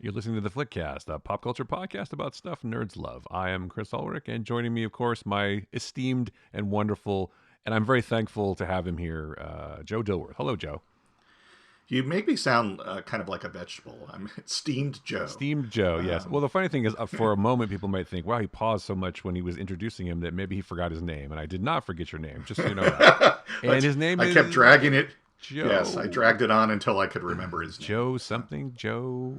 You're listening to the Flickcast, a pop culture podcast about stuff nerds love. I am Chris Ulrich, and joining me, of course, my esteemed and wonderful, and I'm very thankful to have him here, Joe Dilworth. Hello, Joe. You make me sound kind of like a vegetable. I'm steamed Joe. Steamed Joe, yes. Well, the funny thing is, for a moment, people might think, wow, he paused so much when he was introducing him that maybe he forgot his name. And I did not forget your name, just so you know that. And his name is... I kept dragging it. Joe. Yes, I dragged it on until I could remember his name. Joe something, Joe...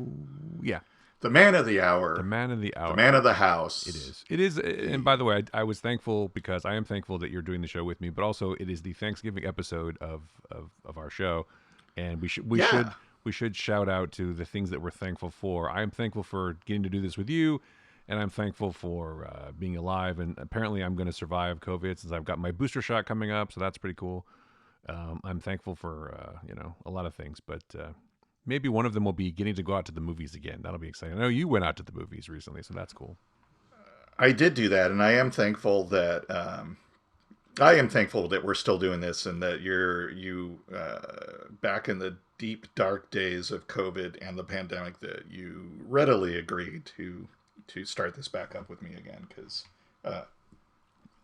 Yeah. The man of the hour. The man of the hour. The man of the house. It is. It is. And by the way, I was thankful because I am thankful that you're doing the show with me, but also it is the Thanksgiving episode of our show. And we should shout out to the things that we're thankful for. I am thankful for getting to do this with you, and I'm thankful for being alive. And apparently I'm going to survive COVID since I've got my booster shot coming up, so that's pretty cool. I'm thankful for, a lot of things, but maybe one of them will be getting to go out to the movies again. That'll be exciting. I know you went out to the movies recently, so that's cool. I did do that, and I am thankful that we're still doing this, and that you back in the deep, dark days of COVID and the pandemic, that you readily agreed to start this back up with me again, because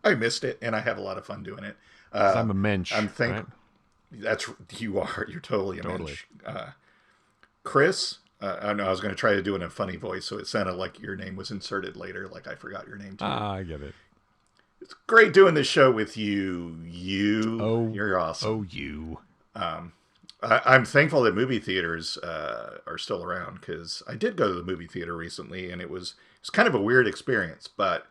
I missed it, and I have a lot I doing it. I'm a mensch. I'm thankful. Right? You are. You're totally a mensch. Chris, I know I was going to try to do it in a funny voice, so it sounded like your name was inserted later, like I forgot your name too. I get it. It's great doing this show with you. You're awesome. Oh, you. I'm thankful that movie theaters are still around, because I did go to the movie theater recently, and it was kind of a weird experience, but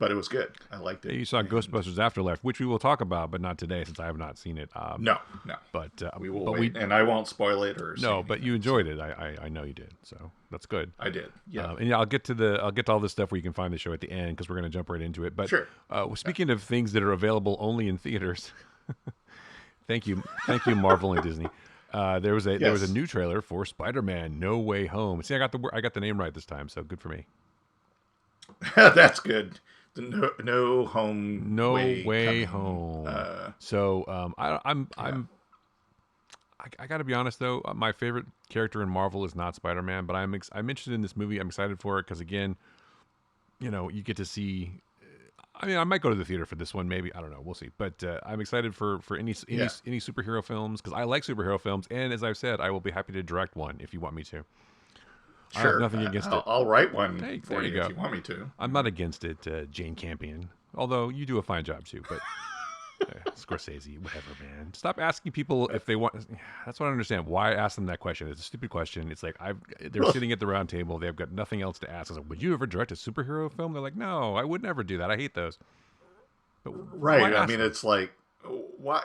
it was good. I liked it. You saw Ghostbusters Afterlife, which we will talk about, but not today since I have not seen it. No. But we will wait, and I won't spoil it or. No, but you enjoyed it. I know you did, so that's good. I did. Yeah. And I'll get to all this stuff where you can find the show at the end, because we're going to jump right into it. But sure. Speaking of things that are available only in theaters, thank you, Marvel and Disney. There was a new trailer for Spider-Man: No Way Home. See, I got the name right this time, so good for me. That's good. No way home. I got to be honest though. My favorite character in Marvel is not Spider-Man, but I'm interested in this movie. I'm excited for it because again, you get to see. I mean, I might go to the theater for this one. Maybe I don't know. We'll see. But I'm excited for any superhero films because I like superhero films, and as I've said, I will be happy to direct one if you want me to. Sure. I have nothing against it. I'll write one for you go. if you want me to. I'm not against it, Jane Campion. Although you do a fine job too, but Scorsese, whatever, man. Stop asking people if they want. That's what I don't understand. Why ask them that question? It's a stupid question. It's like they're sitting at the round table. They've got nothing else to ask. I was like, would you ever direct a superhero film? They're like, no, I would never do that. I hate those. But right. I mean, it's like.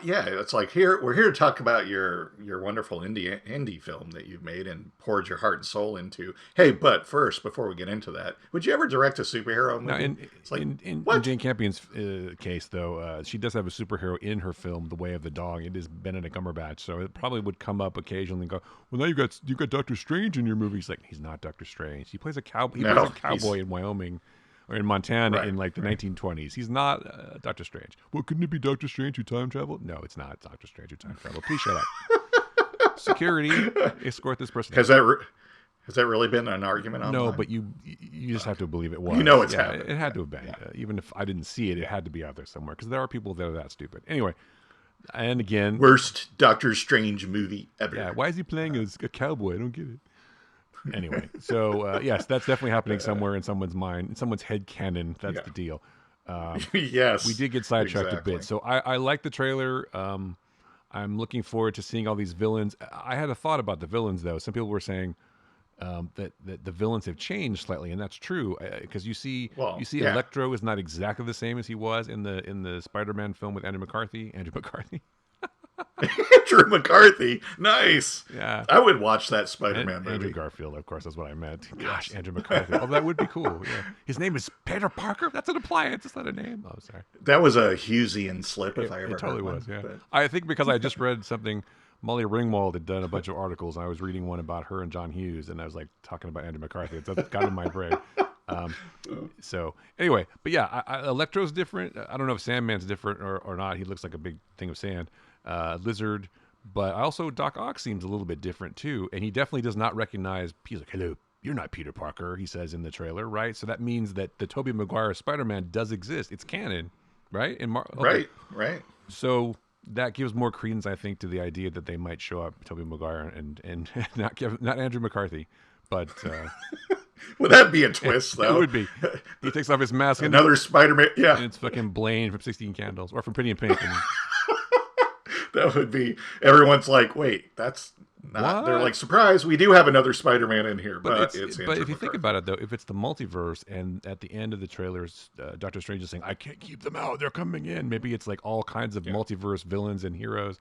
Yeah, it's like we're here to talk about your wonderful indie film that you've made and poured your heart and soul into. Hey, but first, before we get into that, would you ever direct a superhero movie? In Jane Campion's case, though, she does have a superhero in her film, The Way of the Dog. It is Benedict Cumberbatch, so it probably would come up occasionally and go, well, now you got Doctor Strange in your movie. He's like, he's not Doctor Strange. He plays a cowboy. He plays a cowboy in Wyoming. Or in Montana in the 1920s. He's not Doctor Strange. Well, couldn't it be Doctor Strange who time traveled? No, it's not Doctor Strange who time traveled. Please shut up. Security, escort this person. Has that really been an argument online? No, but you just have to believe it was. It's happened. It had to have been. Even if I didn't see it, it had to be out there somewhere. Because there are people that are that stupid. Anyway, and again... Worst Doctor Strange movie ever. Yeah, why is he playing as a cowboy? I don't get it. Anyway, so yes, that's definitely happening somewhere in someone's mind, in someone's head canon. That's the deal. Yes, we did get sidetracked a bit. So I like the trailer. I'm looking forward to seeing all these villains. I had a thought about the villains, though. Some people were saying that the villains have changed slightly, and that's true because you see Electro is not exactly the same as he was in the Spider-Man film with Andrew McCarthy. Andrew McCarthy, nice. Yeah, I would watch that Spider-Man movie. Andrew Garfield, of course, that's what I meant. Gosh, Andrew McCarthy. Oh, that would be cool. Yeah, his name is Peter Parker. That's an appliance. It's not a name. Oh, sorry. That was a Hughesian slip, if I ever. It totally heard was. one, Yeah, but... I think because I just read something. Molly Ringwald had done a bunch of articles, and I was reading one about her and John Hughes, and I was like talking about Andrew McCarthy. It's got in my brain. So anyway, but yeah, Electro's different. I don't know if Sandman's different or not. He looks like a big thing of sand. Lizard. But also Doc Ock seems a little bit different too, and he definitely does not recognize. He's like, "Hello, you're not Peter Parker," he says in the trailer, right? So that means that the Tobey Maguire Spider-Man does exist. It's canon, right? Okay, Right. so that gives more credence, I think, to the idea that they might show up Tobey Maguire and not Andrew McCarthy, but Would that be a twist, it though? would be. He takes off his mask Another Spider-Man. and Yeah, it's fucking Blaine from 16 Candles or from Pretty in Pink. And, that would be. Everyone's like, wait, that's not. what? They're like, surprise, we do have another Spider-Man in here, but it's but Andrew if you think McCarthy. about it though, if it's the multiverse and at the end of the trailers, Doctor Strange is saying, "I can't keep them out; they're coming in." Maybe it's like all kinds of multiverse villains and heroes,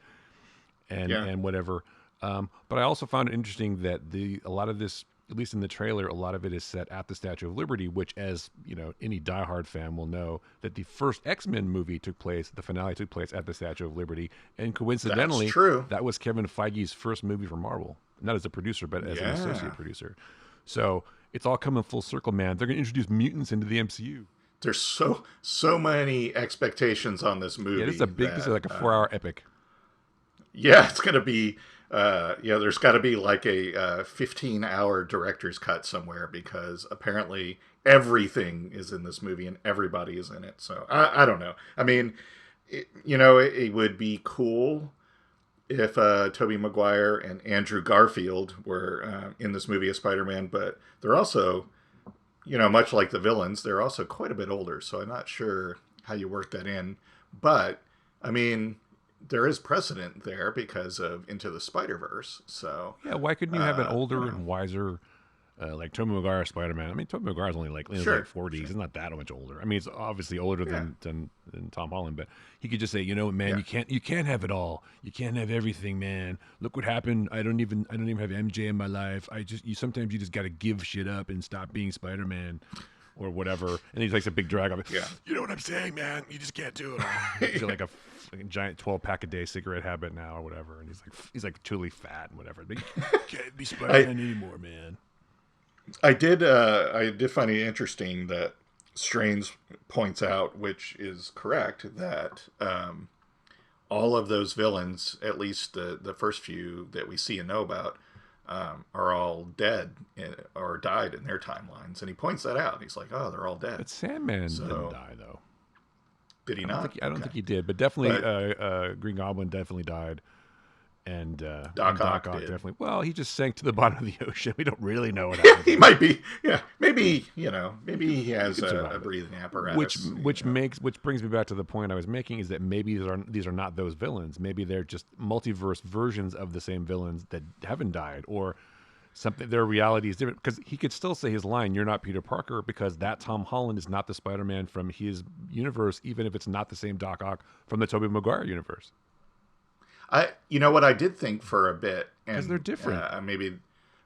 and whatever. But I also found it interesting that a lot of this, at least in the trailer, a lot of it is set at the Statue of Liberty, which, as you know, any diehard fan will know that the first X-Men movie took place, the finale took place at the Statue of Liberty, and coincidentally, That's true. that was Kevin Feige's first movie for Marvel, not as a producer, but as an associate producer. So it's all coming full circle, man. They're going to introduce mutants into the MCU. There's so many expectations on this movie. Yeah, this is like a 4-hour epic. Yeah, it's gonna be. There's got to be like a 15-hour director's cut somewhere because apparently everything is in this movie and everybody is in it. So I don't know. I mean, it would be cool if Tobey Maguire and Andrew Garfield were in this movie as Spider-Man, but they're also, much like the villains, they're also quite a bit older. So I'm not sure how you work that in. But I mean, there is precedent there because of Into the Spider-Verse. So yeah, why couldn't you have an older and wiser, like Tobey Maguire Spider-Man? I mean, Tobey Maguire's only like in his late 40s. He's not that much older. I mean, he's obviously older than Tom Holland, but he could just say, man, you can't have it all. You can't have everything, man. Look what happened. I don't even have MJ in my life. Sometimes you just got to give shit up and stop being Spider-Man. Or whatever, and he takes a big drag of it. Yeah, you know what I'm saying, man? You just can't do it all. He's got like a giant 12-pack a day cigarette habit now, or whatever, and he's like truly fat and whatever. But you can't be Spider-Man anymore, man. I did find it interesting that Strange points out, which is correct, that all of those villains, at least the first few that we see and know about, are all dead or died in their timelines, and he points that out. He's like, "Oh, they're all dead." But Sandman didn't die, though. Did he not? I don't think he did, but definitely Green Goblin definitely died, and Doc Ock definitely. Well, he just sank to the bottom of the ocean. We don't really know what happened. He might be, yeah. Maybe he has a breathing apparatus. Which brings me back to the point I was making, is that maybe these are not those villains. Maybe they're just multiverse versions of the same villains that haven't died, or something. Their reality is different, because he could still say his line, "You're not Peter Parker," because that Tom Holland is not the Spider-Man from his universe, even if it's not the same Doc Ock from the Tobey Maguire universe. What I did think for a bit, because they're different.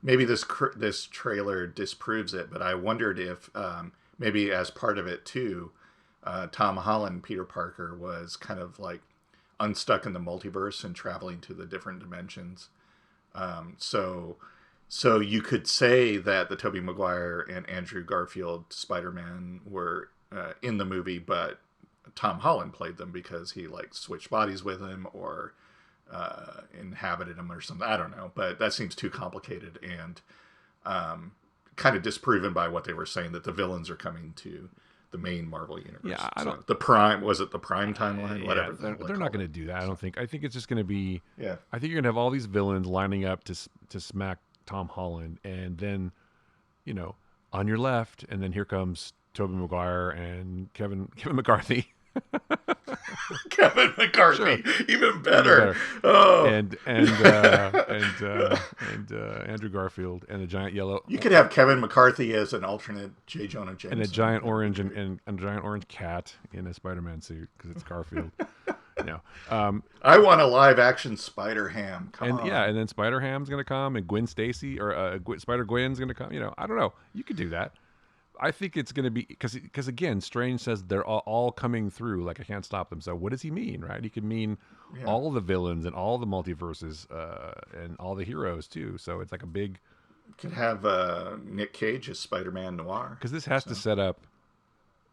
Maybe this trailer disproves it, but I wondered if maybe as part of it too, Tom Holland, Peter Parker, was kind of like unstuck in the multiverse and traveling to the different dimensions. So you could say that the Tobey Maguire and Andrew Garfield Spider-Man were in the movie, but Tom Holland played them because he like switched bodies with him or inhabited him or something. I don't know, but that seems too complicated and kind of disproven by what they were saying, that the villains are coming to the main Marvel universe. Yeah, I don't. The Prime, was it the Prime timeline? Whatever. They're not going to do that. I don't think. I think it's just going to be. Yeah. I think you're going to have all these villains lining up to smack Tom Holland, and then, on your left, and then here comes Tobey Maguire and Kevin McCarthy. Kevin McCarthy, sure. even better. Oh, and Andrew Garfield and a giant yellow. You could have Kevin McCarthy as an alternate J. Jonah Jameson, and a giant orange and a giant orange cat in a Spider-Man suit, because it's Garfield. I want a live action Spider-Ham. Come on. Yeah, and then Spider-Ham's gonna come, and Gwen Stacy or Spider-Gwen's gonna come. I don't know. You could do that. I think it's going to be because again, Strange says they're all coming through. Like, I can't stop them. So what does he mean, right? He could mean all the villains and all the multiverses and all the heroes too. So it's like a big. Could have Nick Cage as Spider-Man Noir, because this has to set up,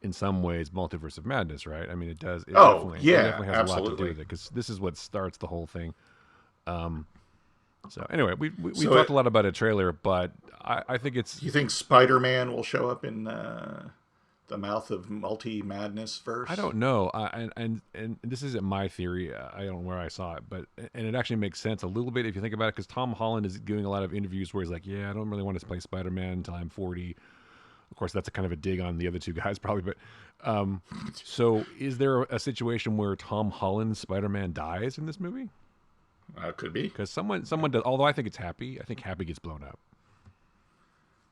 in some ways, Multiverse of Madness, right? I mean, it does. It definitely has absolutely. a lot to do with it, because this is what starts the whole thing. So anyway, we So talked a lot about a trailer, but I think it's. You think Spider-Man will show up in the mouth of multi-madness verse? I don't know, and this isn't my theory. I don't know where I saw it, but and it actually makes sense a little bit if you think about it, because Tom Holland is doing a lot of interviews where he's like, "Yeah, I don't really want to play Spider-Man until I'm 40." Of course, that's a kind of a dig on the other two guys, probably. But so, is there a situation where Tom Holland's Spider-Man dies in this movie? Could be. Because someone does. Although I think it's Happy. I think Happy gets blown up.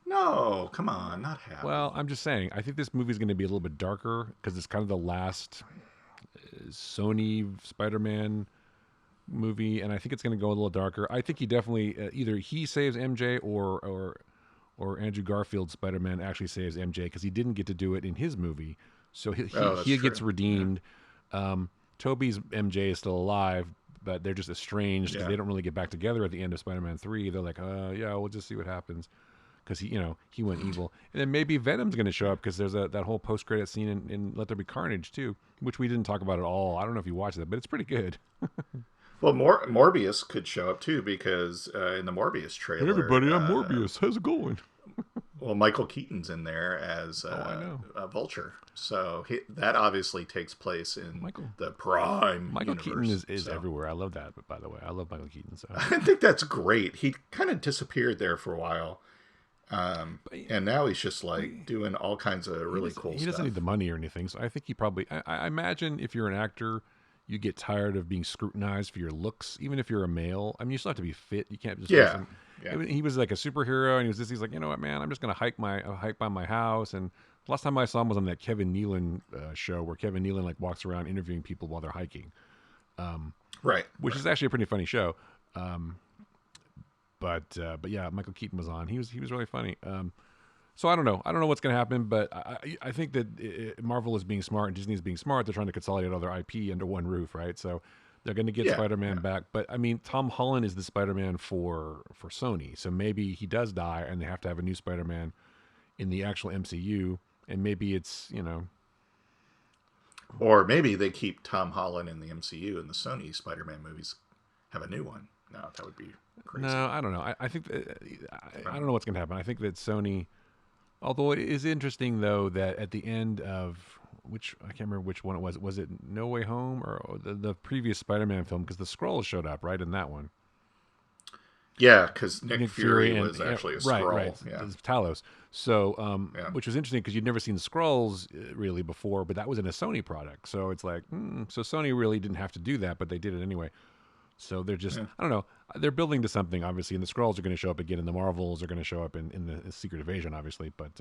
No, come on, not Happy. Well, I'm just saying. I think this movie is going to be a little bit darker because it's kind of the last Sony Spider-Man movie, and I think it's going to go a little darker. I think he definitely either he saves MJ or Andrew Garfield's Spider-Man actually saves MJ because he didn't get to do it in his movie, so he gets redeemed. Yeah. Tobey's MJ is still alive, but they're just estranged because they don't really get back together at the end of Spider-Man 3. They're like, yeah, we'll just see what happens. Because he went evil, and then maybe Venom's going to show up because there's that whole post-credit scene in Let There Be Carnage too, which we didn't talk about at all. I don't know if you watched that, but it's pretty good. Well, Morbius could show up too because in the Morbius trailer, hey everybody, I'm Morbius. How's it going? Well, Michael Keaton's in there as Vulture, so that obviously takes place in the Prime. Michael universe, Keaton is everywhere. I love that. But by the way, I love Michael Keaton. So I think that's great. He kind of disappeared there for a while. And now he's just like doing all kinds of really cool stuff. He doesn't need the money or anything, so I think he probably. I imagine if you're an actor, you get tired of being scrutinized for your looks, even if you're a male. I mean, you still have to be fit. You can't just. Yeah. He was like a superhero, and he's like, you know what, man, I'm just gonna hike by my house. And the last time I saw him was on that Kevin Nealon show, where Kevin Nealon like walks around interviewing people while they're hiking. Which is actually a pretty funny show. But yeah, Michael Keaton was on. He was really funny. So I don't know what's going to happen, but I think that Marvel is being smart and Disney is being smart. They're trying to consolidate all their IP under one roof, right? So they're going to get Spider-Man back. But I mean, Tom Holland is the Spider-Man for Sony. So maybe he does die, and they have to have a new Spider-Man in the actual MCU, and maybe it's or maybe they keep Tom Holland in the MCU, and the Sony Spider-Man movies have a new one. No, that would be crazy. No, I don't know. I think that, I don't know what's going to happen. I think that Sony, although it is interesting though that at the end of I can't remember which one it was. Was it No Way Home or the previous Spider-Man film? Because the Skrulls showed up right in that one. Yeah, because Nick Fury was actually a Skrull. Right. Yeah. It was Talos. So, which was interesting because you'd never seen the Skrulls really before, but that was in a Sony product. So it's like, so Sony really didn't have to do that, but they did it anyway. So they're just, I don't know, they're building to something, obviously, and the Skrulls are going to show up again, and the Marvels are going to show up in the Secret Invasion, obviously, but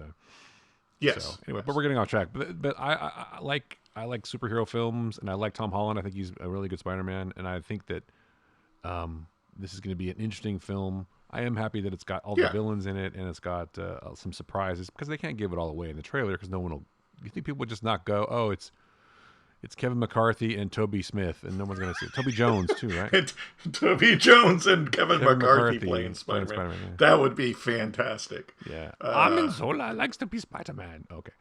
yes. So, anyway, but we're getting off track. But I like superhero films, and I like Tom Holland. I think he's a really good Spider-Man, and I think that this is going to be an interesting film. I am happy that it's got all the villains in it, and it's got some surprises, because they can't give it all away in the trailer, because no one will. You think people would just not go, oh, it's Kevin McCarthy and Toby Smith, and no one's going to see it. Toby Jones, too, right? Toby Jones and Kevin McCarthy playing Spider-Man. Yeah. That would be fantastic. Yeah. Armin Zola likes to be Spider-Man. Okay.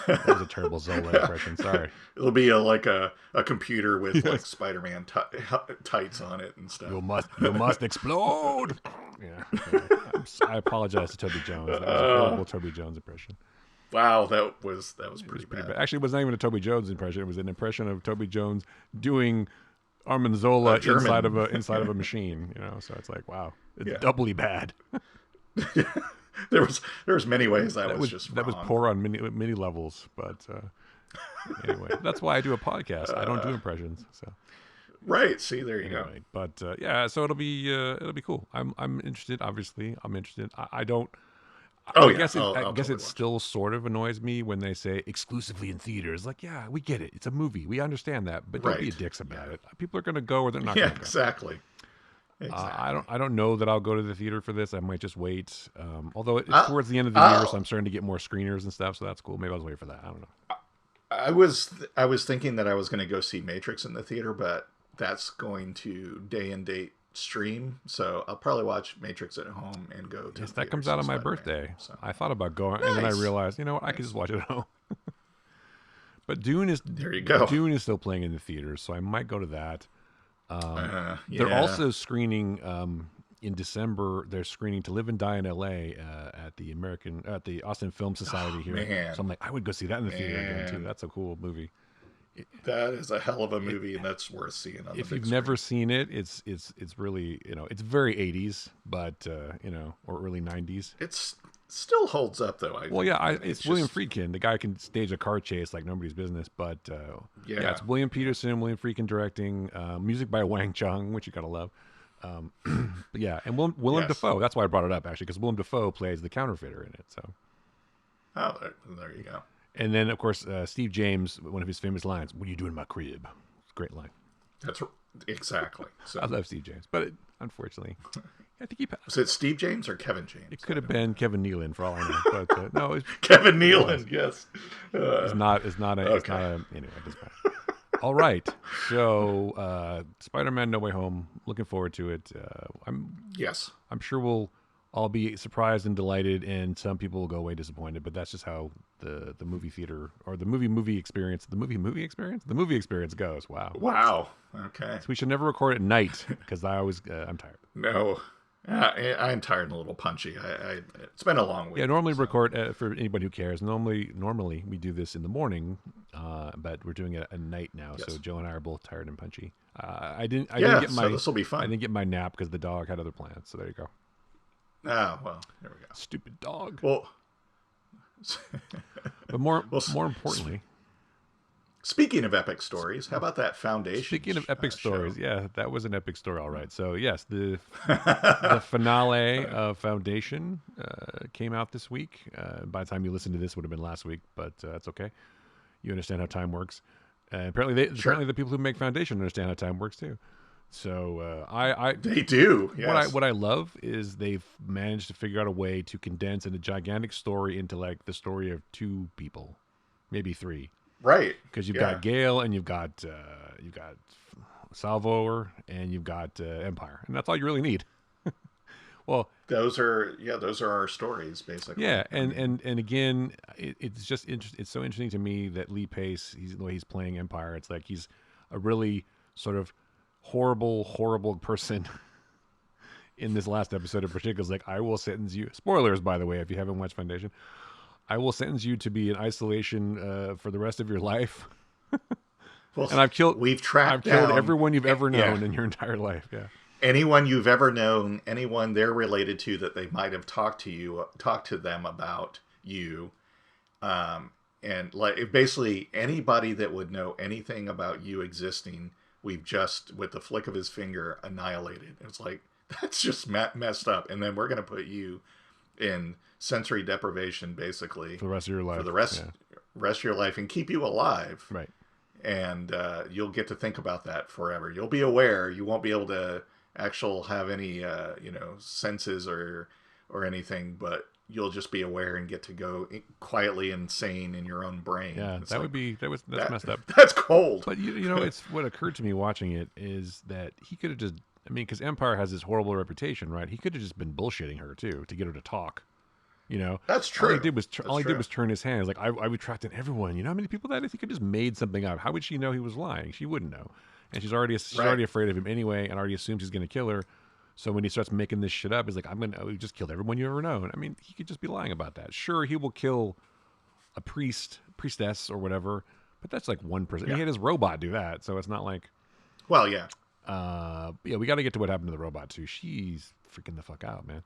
That was a terrible Zola impression. Sorry. It'll be like a computer with like Spider-Man tights on it and stuff. You must explode. Yeah. I apologize to Toby Jones. That was a horrible Toby Jones impression. Wow, that was pretty bad. Actually, it was not even a Toby Jones impression. It was an impression of Toby Jones doing Armin Zola inside of a machine. So it's like, wow, it's doubly bad. There was many ways that was just wrong. That was poor on many levels. But anyway, that's why I do a podcast. I don't do impressions. So right. See, there you go. But so it'll be cool. I'm interested. Obviously, I'm interested. I don't. I guess it still sort of annoys me when they say exclusively in theaters. Like, yeah, we get it. It's a movie. We understand that, but don't be dicks about it. People are going to go or they're not going to go. Exactly. I don't know that I'll go to the theater for this. I might just wait. Although it's towards the end of the year, so I'm starting to get more screeners and stuff. So that's cool. Maybe I'll wait for that. I don't know. I was thinking that I was going to go see Matrix in the theater, but that's going to day and date stream, so I'll probably watch Matrix at home and go to that comes out on my birthday. So. I thought about going, and then I realized, you know what, I could just watch it at home. But Dune is still playing in the theaters, so I might go to that. They're also screening in December. They're screening To Live and Die in L.A. At the Austin Film Society here. Man. So I'm like, I would go see that in the theater again too. That's a cool movie. That is a hell of a movie, and that's worth seeing on the big If you've screen. never seen it, it's really, it's very 80s, but or early 90s. It's still holds up though. It's William Friedkin. The guy can stage a car chase like nobody's business. But it's William Peterson, William Friedkin directing, music by Wang Chung, which you gotta love. But yeah, and Willem Dafoe. That's why I brought it up actually, because Willem Dafoe plays the counterfeiter in it. So, there you go. And then of course Steve James, one of his famous lines, "What are you doing in my crib?" It's a great line. That's exactly. So I love Steve James, but unfortunately, I think was it Steve James or Kevin James? It could have been Kevin Nealon for all I know, but no, it's Kevin Nealon. Yes, it's not. It's not a. Anyway, it doesn't matter. All right, so Spider-Man: No Way Home. Looking forward to it. I'm sure we'll all be surprised and delighted, and some people will go away disappointed. But that's just how the movie theater or the movie experience goes. Wow. Okay. So we should never record at night because I'm tired. No. I'm tired and a little punchy. It's been a long week. Yeah, normally record for anybody who cares. Normally we do this in the morning, but we're doing it at night now. Yes. So Joe and I are both tired and punchy. I didn't get my. So this will be fun. I didn't get my nap because the dog had other plans. So there you go. Oh well, there we go. Stupid dog. Well, but more importantly. Speaking of epic stories, how about that Foundation? Speaking of epic stories, yeah, that was an epic story, all right. So yes, the finale of Foundation came out this week. By the time you listen to this, would have been last week, but that's okay. You understand how time works. Apparently the people who make Foundation understand how time works too. So they do. Yes. What I love is they've managed to figure out a way to condense a gigantic story into like the story of two people, maybe three. Right, because you've got Gale and you've got Salvor and you've got Empire, and that's all you really need. Well, those are our stories basically. Yeah, and again, it's just it's so interesting to me that Lee Pace, the way he's playing Empire, it's like he's a really sort of horrible person. In this last episode in particular, it's like, I will sentence you. Spoilers, by the way, if you haven't watched Foundation. I will sentence you to be in isolation for the rest of your life. Well, and I've killed down everyone you've ever known in your entire life. Yeah. Anyone you've ever known, anyone they're related to that they might have talked to them about you, and like basically anybody that would know anything about you existing, we've just with the flick of his finger annihilated. It's like that's just messed up, and then we're gonna put you in sensory deprivation basically for the rest of your life, rest of your life, and keep you alive, right? And you'll get to think about that forever. You'll be aware. You won't be able to have any senses or anything, but you'll just be aware and get to go quietly insane in your own brain. Yeah, that's messed up. That's cold. But it's what occurred to me watching it is that he could have just, because Empire has this horrible reputation, right? He could have just been bullshitting her too to get her to talk. That's true. All he did was turn his hands. Like I retracted everyone. You know how many people that is? He could have just made something up. How would she know he was lying? She wouldn't know, and she's already afraid of him anyway, and already assumes he's going to kill her. So when he starts making this shit up, he's like, we just killed everyone you ever known. He could just be lying about that. Sure, he will kill a priestess or whatever, but that's like one person. Yeah. He had his robot do that, so it's not like. Well, yeah. We got to get to what happened to the robot too. She's freaking the fuck out, man.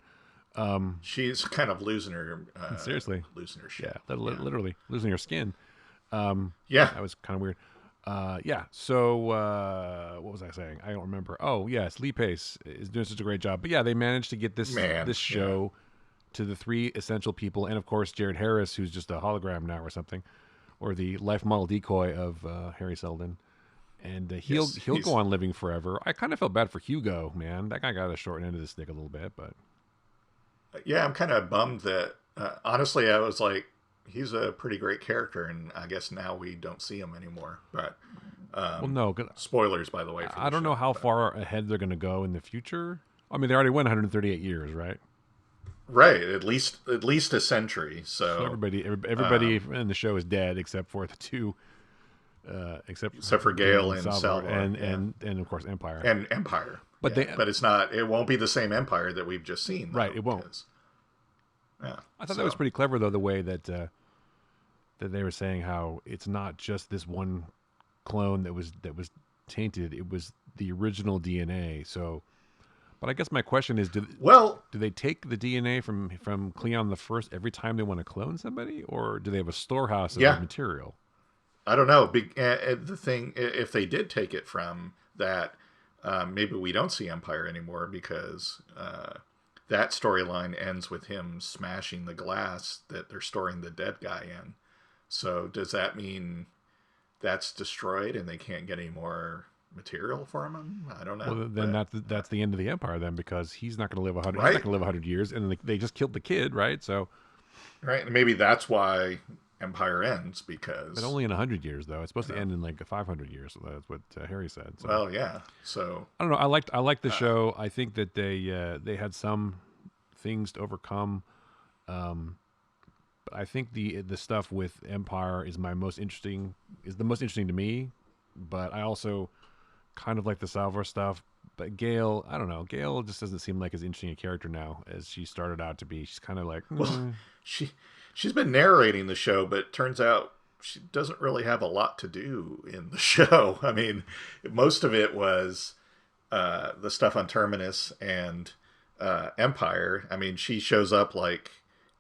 She's kind of losing her. Seriously, losing her shit. Yeah, literally losing her skin. That was kind of weird. So what was I saying? I don't remember. Oh yes, Lee Pace is doing such a great job. But yeah, they managed to get this show to the three essential people, and of course Jared Harris, who's just a hologram now or something, or the life model decoy of Harry Seldon. And he'll go on living forever. I kind of felt bad for Hugo, man. That guy got the short end of the stick a little bit, but. Yeah, I'm kind of bummed that, honestly, I was like, he's a pretty great character, and I guess now we don't see him anymore. But, no. Spoilers, by the way. I don't know how far ahead they're going to go in the future. They already went 138 years, right? Right, at least a century. So everybody in the show is dead except for the two except for Gale and Salvor, Salvor, and of course Empire. And Empire. But but it's not. It won't be the same Empire that we've just seen, though, right? It won't. I thought that was pretty clever, though, the way that that they were saying how it's not just this one clone that was tainted. It was the original DNA. So, but I guess my question is, do they take the DNA from Cleon the First every time they want to clone somebody, or do they have a storehouse of material? I don't know. The thing, if they did take it from that, maybe we don't see Empire anymore because that storyline ends with him smashing the glass that they're storing the dead guy in. So does that mean that's destroyed and they can't get any more material from him? I don't know. Well, then that's the end of the Empire then, because he's not going to live 100. Right? He's not going to live 100 years, and they just killed the kid, right? So, right, and maybe that's why Empire ends, because but only in 100 years though. It's supposed to end in like 500 years. So that's what Harry said. So. Well, yeah. So I don't know. I liked the show. I think that they had some things to overcome. But I think the stuff with Empire is the most interesting to me. But I also kind of like the Salvor stuff. But Gale, I don't know. Gale just doesn't seem like as interesting a character now as she started out to be. She's kind of like well, she's been narrating the show, but it turns out she doesn't really have a lot to do in the show. I mean, most of it was the stuff on Terminus and Empire. I mean, she shows up like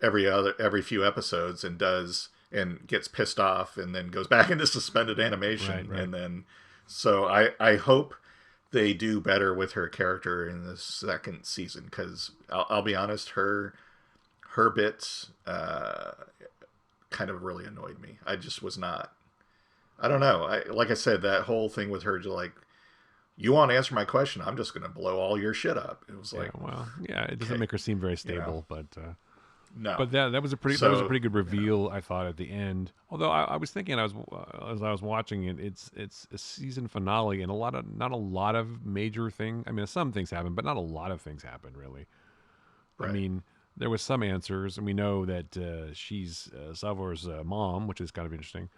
every few episodes and gets pissed off and then goes back into suspended animation. Right. And then, so I hope they do better with her character in the second season, because I'll be honest, her bits kind of really annoyed me. I just was not. I don't know. Like I said, that whole thing with her, like, you want to answer my question, I'm just going to blow all your shit up. It was like, it doesn't make her seem very stable, but no. But that was a pretty good reveal, I thought, at the end. Although I was thinking, as I was watching it, it's a season finale, and not a lot of major things. I mean, some things happen, but not a lot of things happen, really. Right. I mean, there was some answers, and we know that she's Salvor's mom, which is kind of interesting,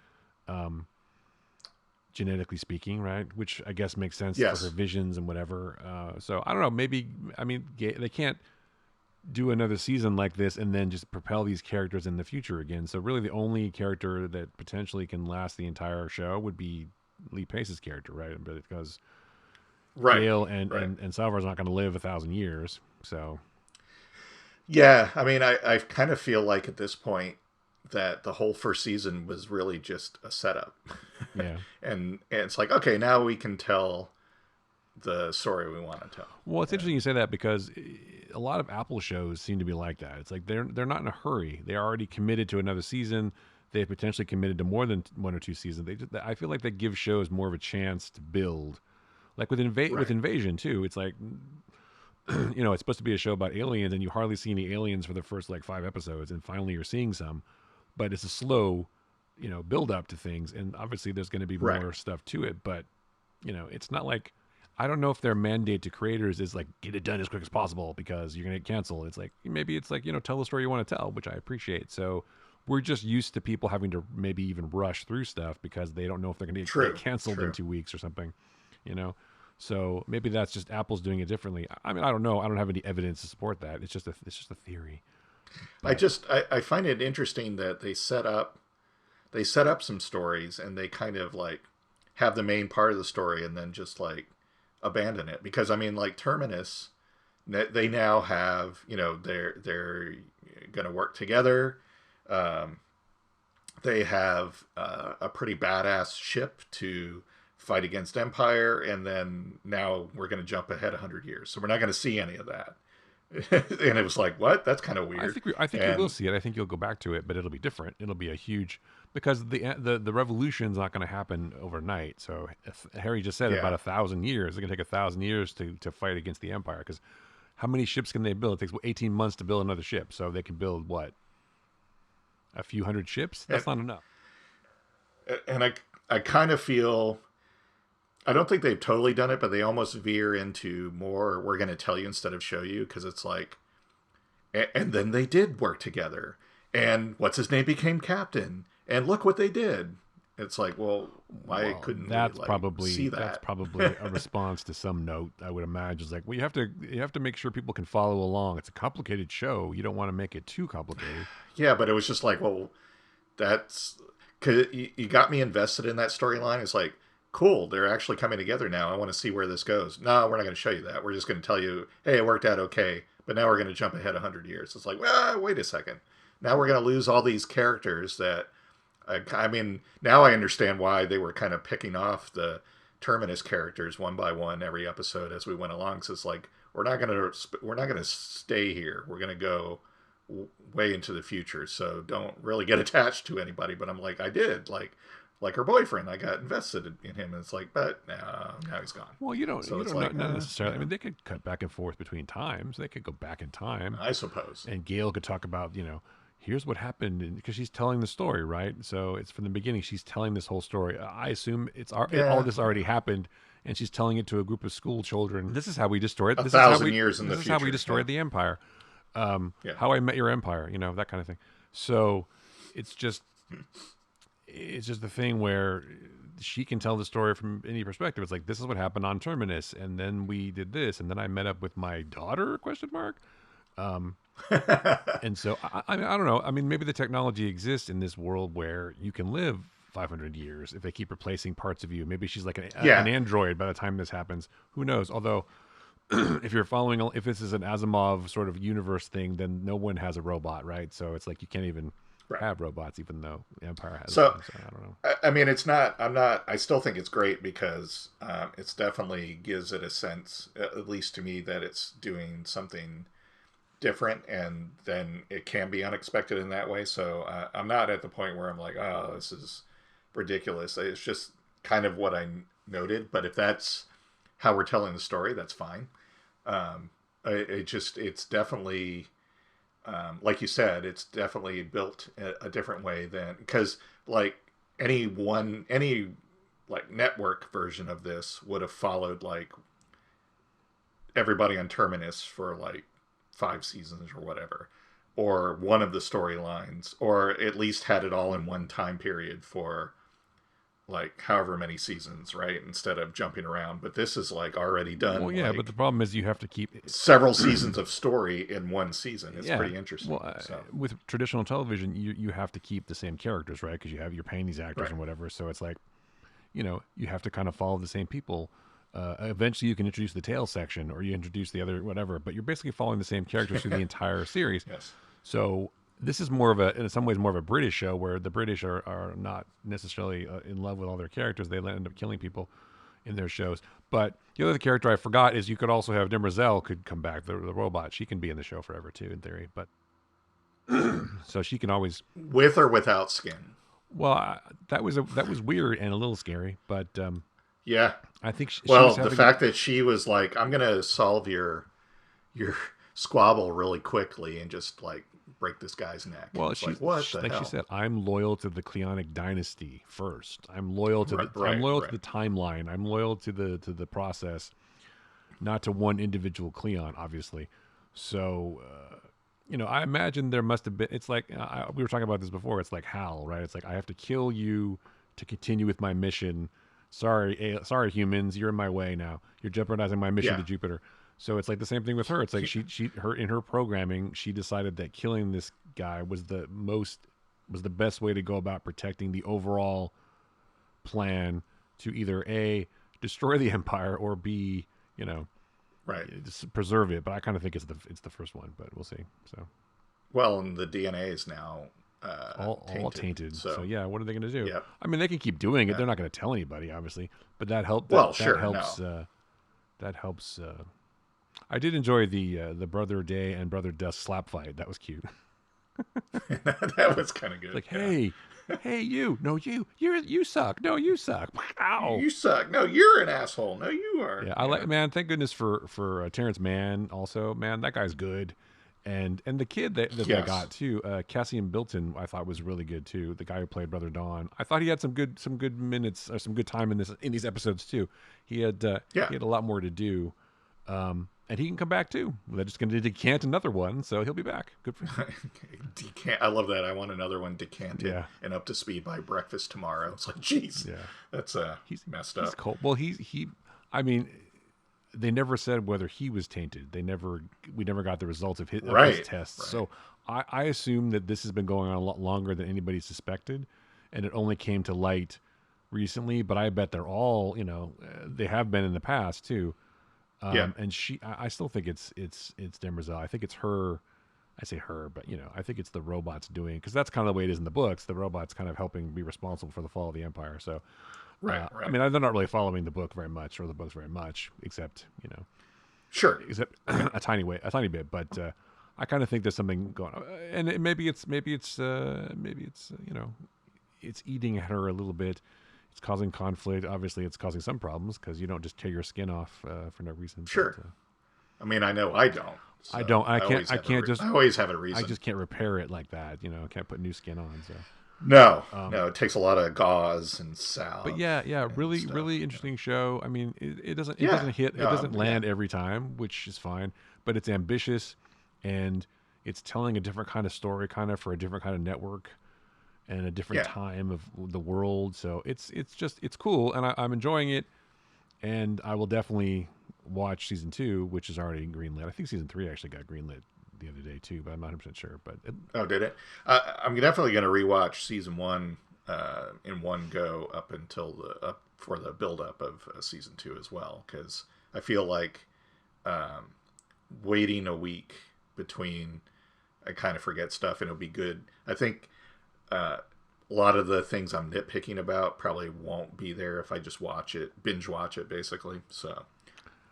genetically speaking, right? Which I guess makes sense for her visions and whatever. So I don't know. Maybe, I mean, they can't do another season like this and then just propel these characters in the future again. So really, the only character that potentially can last the entire show would be Lee Pace's character, right? Because Gale and Salvor's not going to live 1,000 years, so. Yeah, I mean, I kind of feel like at this point that the whole first season was really just a setup. Yeah. and it's like, okay, now we can tell the story we want to tell. Well, it's interesting you say that, because a lot of Apple shows seem to be like that. It's like they're not in a hurry. They're already committed to another season. They've potentially committed to more than 1 or 2 seasons. I feel like that gives shows more of a chance to build. Like with Invasion too. It's like, it's supposed to be a show about aliens, and you hardly see any aliens for the first like 5 episodes, and finally you're seeing some. But it's a slow, build up to things, and obviously there's going to be more stuff to it. But it's not like, I don't know if their mandate to creators is like, get it done as quick as possible because you're going to get canceled. It's like, maybe it's like, tell the story you want to tell, which I appreciate. So we're just used to people having to maybe even rush through stuff because they don't know if they're going to get canceled in 2 weeks or something, So maybe that's just Apple's doing it differently. I mean, I don't know. I don't have any evidence to support that. It's just a theory. But I find it interesting that they set up some stories and they kind of like have the main part of the story and then just like abandon it, because I mean, like Terminus, they now have, they're going to work together. They have a pretty badass ship to fight against Empire, and then now we're going to jump ahead 100 years, so we're not going to see any of that. And it was like, what? That's kind of weird. I think you will see it. I think you'll go back to it, but it'll be different. It'll be a huge, because the revolution's not going to happen overnight. So Harry just said about 1,000 years. It's going to take 1,000 years to fight against the Empire. Because how many ships can they build? It takes 18 months to build another ship. So they can build what? A few hundred ships? That's not enough. And I kind of feel, I don't think they've totally done it, but they almost veer into more, we're going to tell you instead of show you, because it's like, and then they did work together, and what's his name became captain, and look what they did. It's like, well, why Well, couldn't we that's like probably see that? a response to some note. I would imagine it's like, well, you have to make sure people can follow along. It's a complicated show. You don't want to make it too complicated. Yeah, but it was just like, well, that's cause you got me invested in that storyline. It's like, cool, they're actually coming together now. I want to see where this goes. No, we're not going to show you that. We're just going to tell you, hey, it worked out okay, but now we're going to jump ahead 100 years. It's like, well, wait a second. Now we're going to lose all these characters that I mean, now I understand why they were kind of picking off the Terminus characters one by one every episode as we went along. So it's like we're not gonna stay here. We're gonna go way into the future. So don't really get attached to anybody. But I'm like, I did like her boyfriend. I got invested in him, and it's like, but now he's gone. Well, So you it's don't like, not necessarily. I yeah, mean, they could cut back and forth between times. They could go back in time, I suppose. and Gail could talk about, here's what happened, because she's telling the story, right? So it's from the beginning. She's telling this whole story. I assume all of Yeah, this already happened, and she's telling it to a group of school children. This is how we destroyed. a This is how thousand we. years in This the is how future. we destroyed the empire. Yeah, How I Met Your Empire. That kind of thing. So it's just the thing where she can tell the story from any perspective. It's like, this is what happened on Terminus, and then we did this, and then I met up with my daughter? Question mark. And so I don't know. I mean, maybe the technology exists in this world where you can live 500 years if they keep replacing parts of you. Maybe she's like an yeah. android by the time this happens. Who knows? Although, if this is an Asimov sort of universe thing, then no one has a robot, right? So it's like you can't even Right. have robots, even though the Empire has So them. So I don't know. I mean, it's not. I'm not. I still think it's great because it's definitely gives it a sense, at least to me, that it's doing something different, and then it can be unexpected in that way. So I'm not at the point where I'm like, oh, this is ridiculous. It's just kind of what I noted. But if that's how we're telling the story, that's fine. It's definitely like you said, it's definitely built a different way than, because like any like network version of this would have followed like everybody on Terminus for like 5 seasons or whatever, or one of the storylines, or at least had it all in one time period for like however many seasons, right? Instead of jumping around. But this is like already Well, done, yeah, but like the problem is you have to keep. several seasons of story in one season. It's Yeah. pretty interesting. Well, with traditional television, you have to keep the same characters, right? Because you're paying these actors Right. and whatever. So it's like, you have to kind of follow the same people. Eventually, you can introduce the tail section, or you introduce the other whatever. But you're basically following the same characters through the entire series. Yes. So this is in some ways, more of a British show, where the British are not necessarily in love with all their characters. They end up killing people in their shows. But the other character I forgot is you could also have Demerzel could come back, the robot. She can be in the show forever too, in theory. But so she can always. With or without skin. Well, that was weird and a little scary, but Yeah. I think she Well, was the having. fact that she was like, I'm gonna solve your squabble really quickly and just like break this guy's neck. Well, It's like, what the like hell? she said, I'm loyal to the Cleonic dynasty first. I'm loyal to Right, I'm loyal right. to the timeline. I'm loyal to the process, not to one individual Cleon, obviously. So, I imagine there must have been. It's like we were talking about this before. It's like Hal, right? It's like, I have to kill you to continue with my mission. Sorry, humans, you're in my way now. You're jeopardizing my mission Yeah. to Jupiter. So it's like the same thing with her. It's like her in her programming, she decided that killing this guy was the best way to go about protecting the overall plan to either A, destroy the empire, or B, Right. just preserve it. But I kind of think it's the first one, but we'll see. So Well, and the DNA is now all tainted. So yeah, what are they going to do? Yep. I mean, they can keep doing it. Yeah. They're not going to tell anybody, obviously, but that helps. Well, That sure, helps. That helps. I did enjoy the Brother Day and Brother Dust slap fight. That was cute. that was kind of good. Like, yeah. hey, you, no, you suck. No, you suck. Ow. You suck. No, you're an asshole. No, you are. Yeah, I like, man. Thank goodness for Terrance Mann. Also, man, that guy's good, and the kid that they Yes. got too, Cassian Bilton, I thought was really good too. The guy who played Brother Don, I thought he had some good minutes or some good time in these episodes too. He had a lot more to do, and And he can come back too. They're just going to decant another one, so he'll be back. Good for him. I love that. I want another one decanted and up to speed by breakfast tomorrow. It's like, jeez, that's he's messed up. He's cold. Well, I mean, they never said whether he was tainted. We never got the results of his tests. Right. So I assume that this has been going on a lot longer than anybody suspected, and it only came to light recently. But I bet they're all, they have been in the past too. And I still think it's Demerzel. I think it's her. I say her, but I think it's the robots doing, because that's kind of the way it is in the books. The robots kind of helping be responsible for the fall of the Empire. So, right. I mean, they're not really following the book very much, or the books very much, except except a tiny bit. But I kind of think there's something going on, and maybe it's it's eating at her a little bit. It's causing conflict. Obviously, it's causing some problems because you don't just tear your skin off for no reason. Sure. But, I mean, I know I don't. So I don't. I always have a reason. I just can't repair it like that. I can't put new skin on. So. No, it takes a lot of gauze and salve. But really interesting show. I mean, it doesn't land every time, which is fine. But it's ambitious, and it's telling a different kind of story, kind of for a different kind of network. And a different time of the world, so it's cool, and I'm enjoying it, and I will definitely watch season 2, which is already greenlit. I think season 3 actually got greenlit the other day too, but I'm not 100% sure. But did it? I'm definitely going to rewatch season 1 in one go up for the build up of season 2 as well, because I feel like waiting a week between, I kind of forget stuff, and it'll be good. I think. A lot of the things I'm nitpicking about probably won't be there if I just binge watch it, basically. So,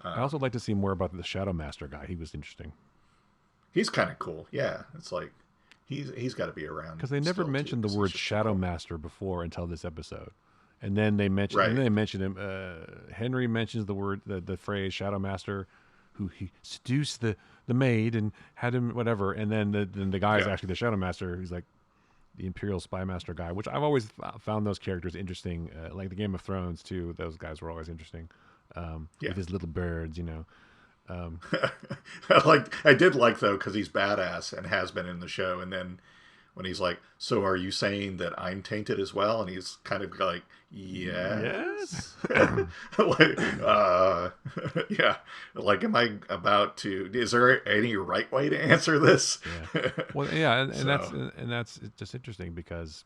I also like to see more about the Shadow Master guy. He was interesting. He's kind of cool. Yeah, it's like he's got to be around, because they never mentioned the word Shadow Master before until this episode, and then they mentioned him. Henry mentions the phrase Shadow Master, who he seduced the maid and had him whatever, and then the guy is actually the Shadow Master. He's like the Imperial Spy Master guy, which I've always found those characters interesting. Like the Game of Thrones too; those guys were always interesting. With his little birds, I did like though, because he's badass and has been in the show, and then when he's like, "So are you saying that I'm tainted as well?" and he's kind of like, "Yes." Like, yeah. Like, am I about to? Is there any right way to answer this? Yeah. Well, yeah, and that's just interesting, because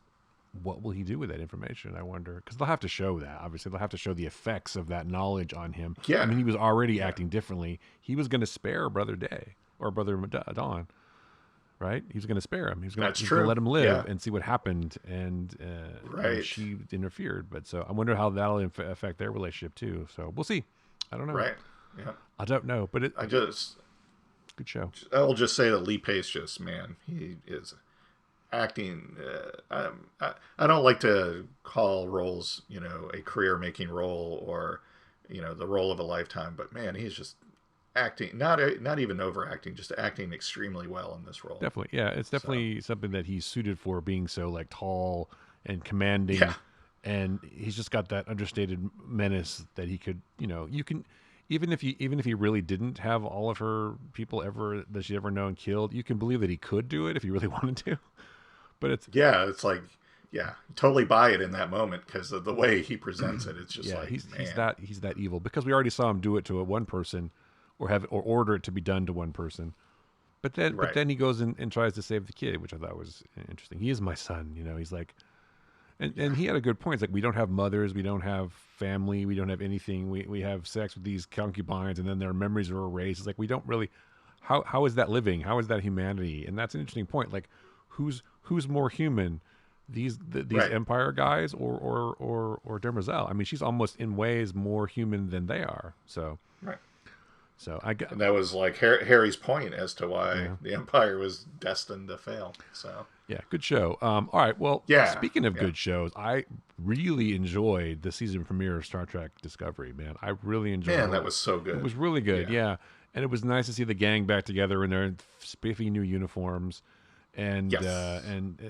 what will he do with that information? I wonder, because they'll have to show that. Obviously, they'll have to show the effects of that knowledge on him. Yeah. I mean, he was already acting differently. He was going to spare Brother Day or Brother Dawn. Right, he was going to spare him. He was going to let him live and see what happened, and she interfered. But so I wonder how that'll affect their relationship too. So we'll see. I don't know. Right? Yeah. I don't know, but good show. I will just say that Lee Pace, he is acting. I don't like to call roles, a career-making role or, the role of a lifetime. But man, he's just acting, not even overacting, just acting extremely well in this role. Definitely, yeah, it's definitely something that he's suited for, being so like tall and commanding, and he's just got that understated menace that he could, you can, even if he really didn't have all of her people that she ever known killed, you can believe that he could do it if he really wanted to. But it's like, totally buy it in that moment, because of the way he presents it. It's just like, he's that evil, because we already saw him do it to one person. Or order it to be done to one person, but then he goes and tries to save the kid, which I thought was interesting. He is my son, he's like, and he had a good point. It's like, we don't have mothers, we don't have family, we don't have anything. We have sex with these concubines, and then their memories are erased. It's like, we don't really. How is that living? How is that humanity? And that's an interesting point. Like, who's more human? These Empire guys or Demerzel? I mean, she's almost in ways more human than they are. So. Right. So and that was like Harry's point as to why the Empire was destined to fail. So good show. All right, well, speaking of good shows, I really enjoyed the season premiere of Star Trek Discovery. Man, I really enjoyed it. Man, that was so good. It was really good. Yeah, and it was nice to see the gang back together in their spiffy new uniforms, and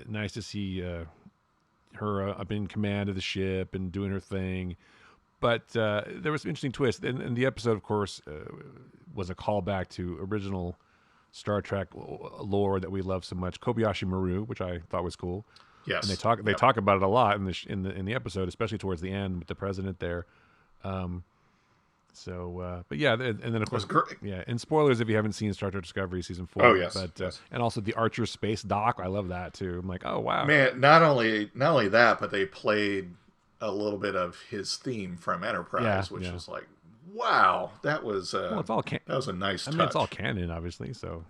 nice to see her up in command of the ship and doing her thing. But there was an interesting twist, and the episode, of course, was a callback to original Star Trek lore that we love so much, Kobayashi Maru, which I thought was cool. Yes, and they talk about it a lot in the episode, especially towards the end with the president there. But yeah, and then of course, yeah, and spoilers if you haven't seen Star Trek Discovery season 4. Oh yes, but yes. And also the Archer space dock, I love that too. I'm like, oh wow, man! Not only that, but they played a little bit of his theme from Enterprise, which is like, wow, that was it's all that was a nice touch. I mean, it's all canon, obviously, so.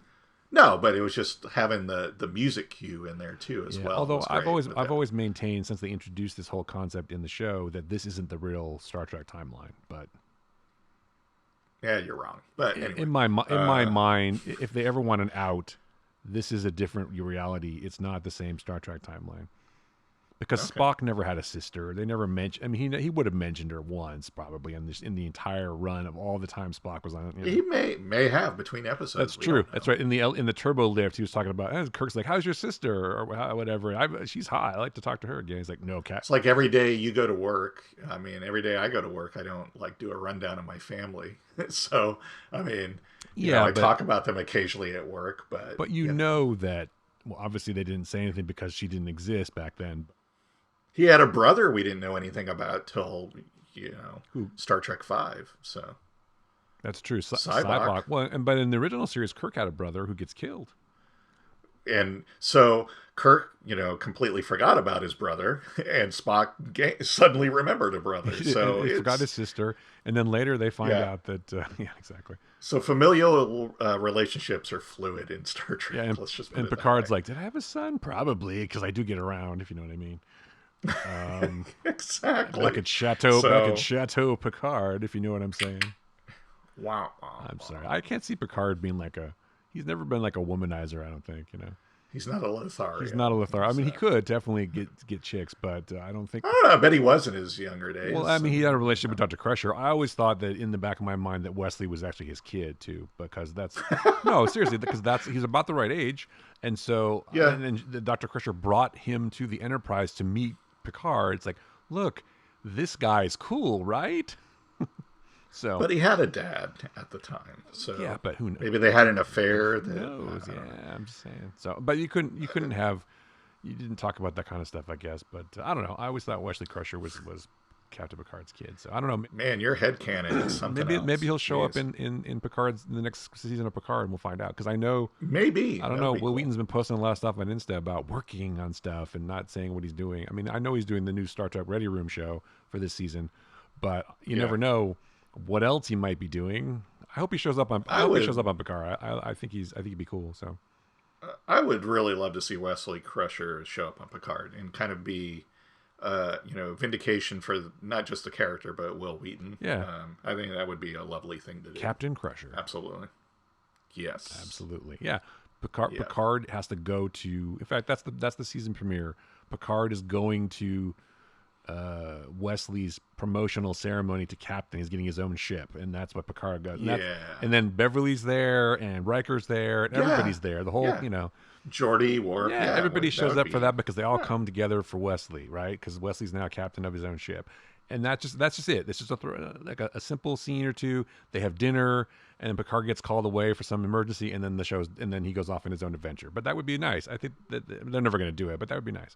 No, but it was just having the music cue in there too as well. Although I've always maintained since they introduced this whole concept in the show that this isn't the real Star Trek timeline. But yeah, you're wrong. But anyway, in my mind, if they ever want an out, this is a different reality. It's not the same Star Trek timeline. Because Spock never had a sister. They never mentioned. I mean, he would have mentioned her once, probably in the entire run of all the time Spock was on. He may have between episodes. That's true. That's right. In the turbo lift, he was talking about. Kirk's like, "How's your sister?" or whatever. She's hot. I like to talk to her again. He's like, "No, cat." It's like every day you go to work. I mean, every day I go to work, I don't like do a rundown of my family. So I mean, I talk about them occasionally at work, but know that. Well, obviously they didn't say anything because she didn't exist back then. He had a brother we didn't know anything about till, Star Trek V. So that's true. Sybok. Well, but in the original series, Kirk had a brother who gets killed. And so Kirk, completely forgot about his brother, and Spock suddenly remembered a brother. So he forgot his sister, and then later they find out that exactly. So familial relationships are fluid in Star Trek. Yeah, Let's just and Picard's like, "Did I have a son? Probably, because I do get around, if you know what I mean." Exactly. Back at Chateau Picard, if you know what I'm saying. Wow. I'm sorry. I can't see Picard being he's never been like a womanizer, I don't think, He's not a Lothar. He's not a Lothar. I mean, he could definitely get chicks, but I don't think. I don't know. I bet he was in his younger days. Well, I mean, he had a relationship with Dr. Crusher. I always thought that in the back of my mind that Wesley was actually his kid too, because that's no, seriously, because he's about the right age, and so and then Dr. Crusher brought him to the Enterprise to meet Picard. It's like, look, this guy's cool, right? So, but he had a dad at the time. So yeah, but who knows? Maybe they had an affair. Who knows? I'm just saying. So, but you didn't talk about that kind of stuff, I guess. But I don't know. I always thought Wesley Crusher was Captain Picard's kid. So I don't know. Man, your headcanon is something else. Maybe he'll show up in Picard's in the next season of Picard, and we'll find out. Because I know maybe I don't know. Will Wheaton's been posting a lot of stuff on Insta about working on stuff and not saying what he's doing. I mean, I know he's doing the new Star Trek Ready Room show for this season, but you never know what else he might be doing. I hope he shows up on. He shows up on Picard. I think he'd be cool. So I would really love to see Wesley Crusher show up on Picard and kind of be, vindication for not just the character but Will Wheaton. Yeah, I think that would be a lovely thing to do. Captain Crusher. Absolutely. Yes. Absolutely. Yeah. Picard has to go to. In fact, that's the season premiere. Picard is going to Wesley's promotional ceremony to captain. He's getting his own ship, and that's what Picard does. And then Beverly's there, and Riker's there, and everybody's there. The whole, Geordi, Worf. Yeah, everybody shows up for that because they all come together for Wesley, right? Because Wesley's now captain of his own ship, and that's just it. It's just a simple scene or two. They have dinner, and then Picard gets called away for some emergency, and then he goes off on his own adventure. But that would be nice. I think that they're never going to do it, but that would be nice.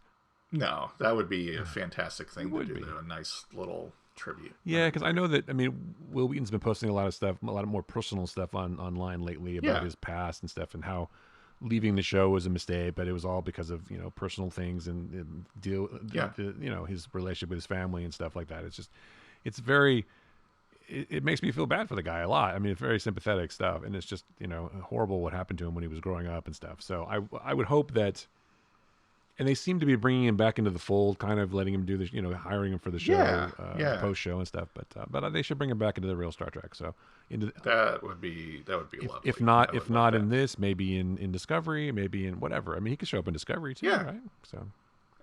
No, that would be a fantastic thing to do. A nice little tribute. Yeah, because I know that, Will Wheaton's been posting a lot of more personal stuff online lately about his past and stuff, and how leaving the show was a mistake, but it was all because of, personal things and his relationship with his family and stuff like that. It makes me feel bad for the guy a lot. I mean, it's very sympathetic stuff, and it's just, horrible what happened to him when he was growing up and stuff. So I would hope that. And they seem to be bringing him back into the fold, kind of letting him do this, hiring him for the show, post show and stuff. But they should bring him back into the real Star Trek. So that would be lovely. If not in this, maybe in Discovery, maybe in whatever. I mean, he could show up in Discovery too, right? So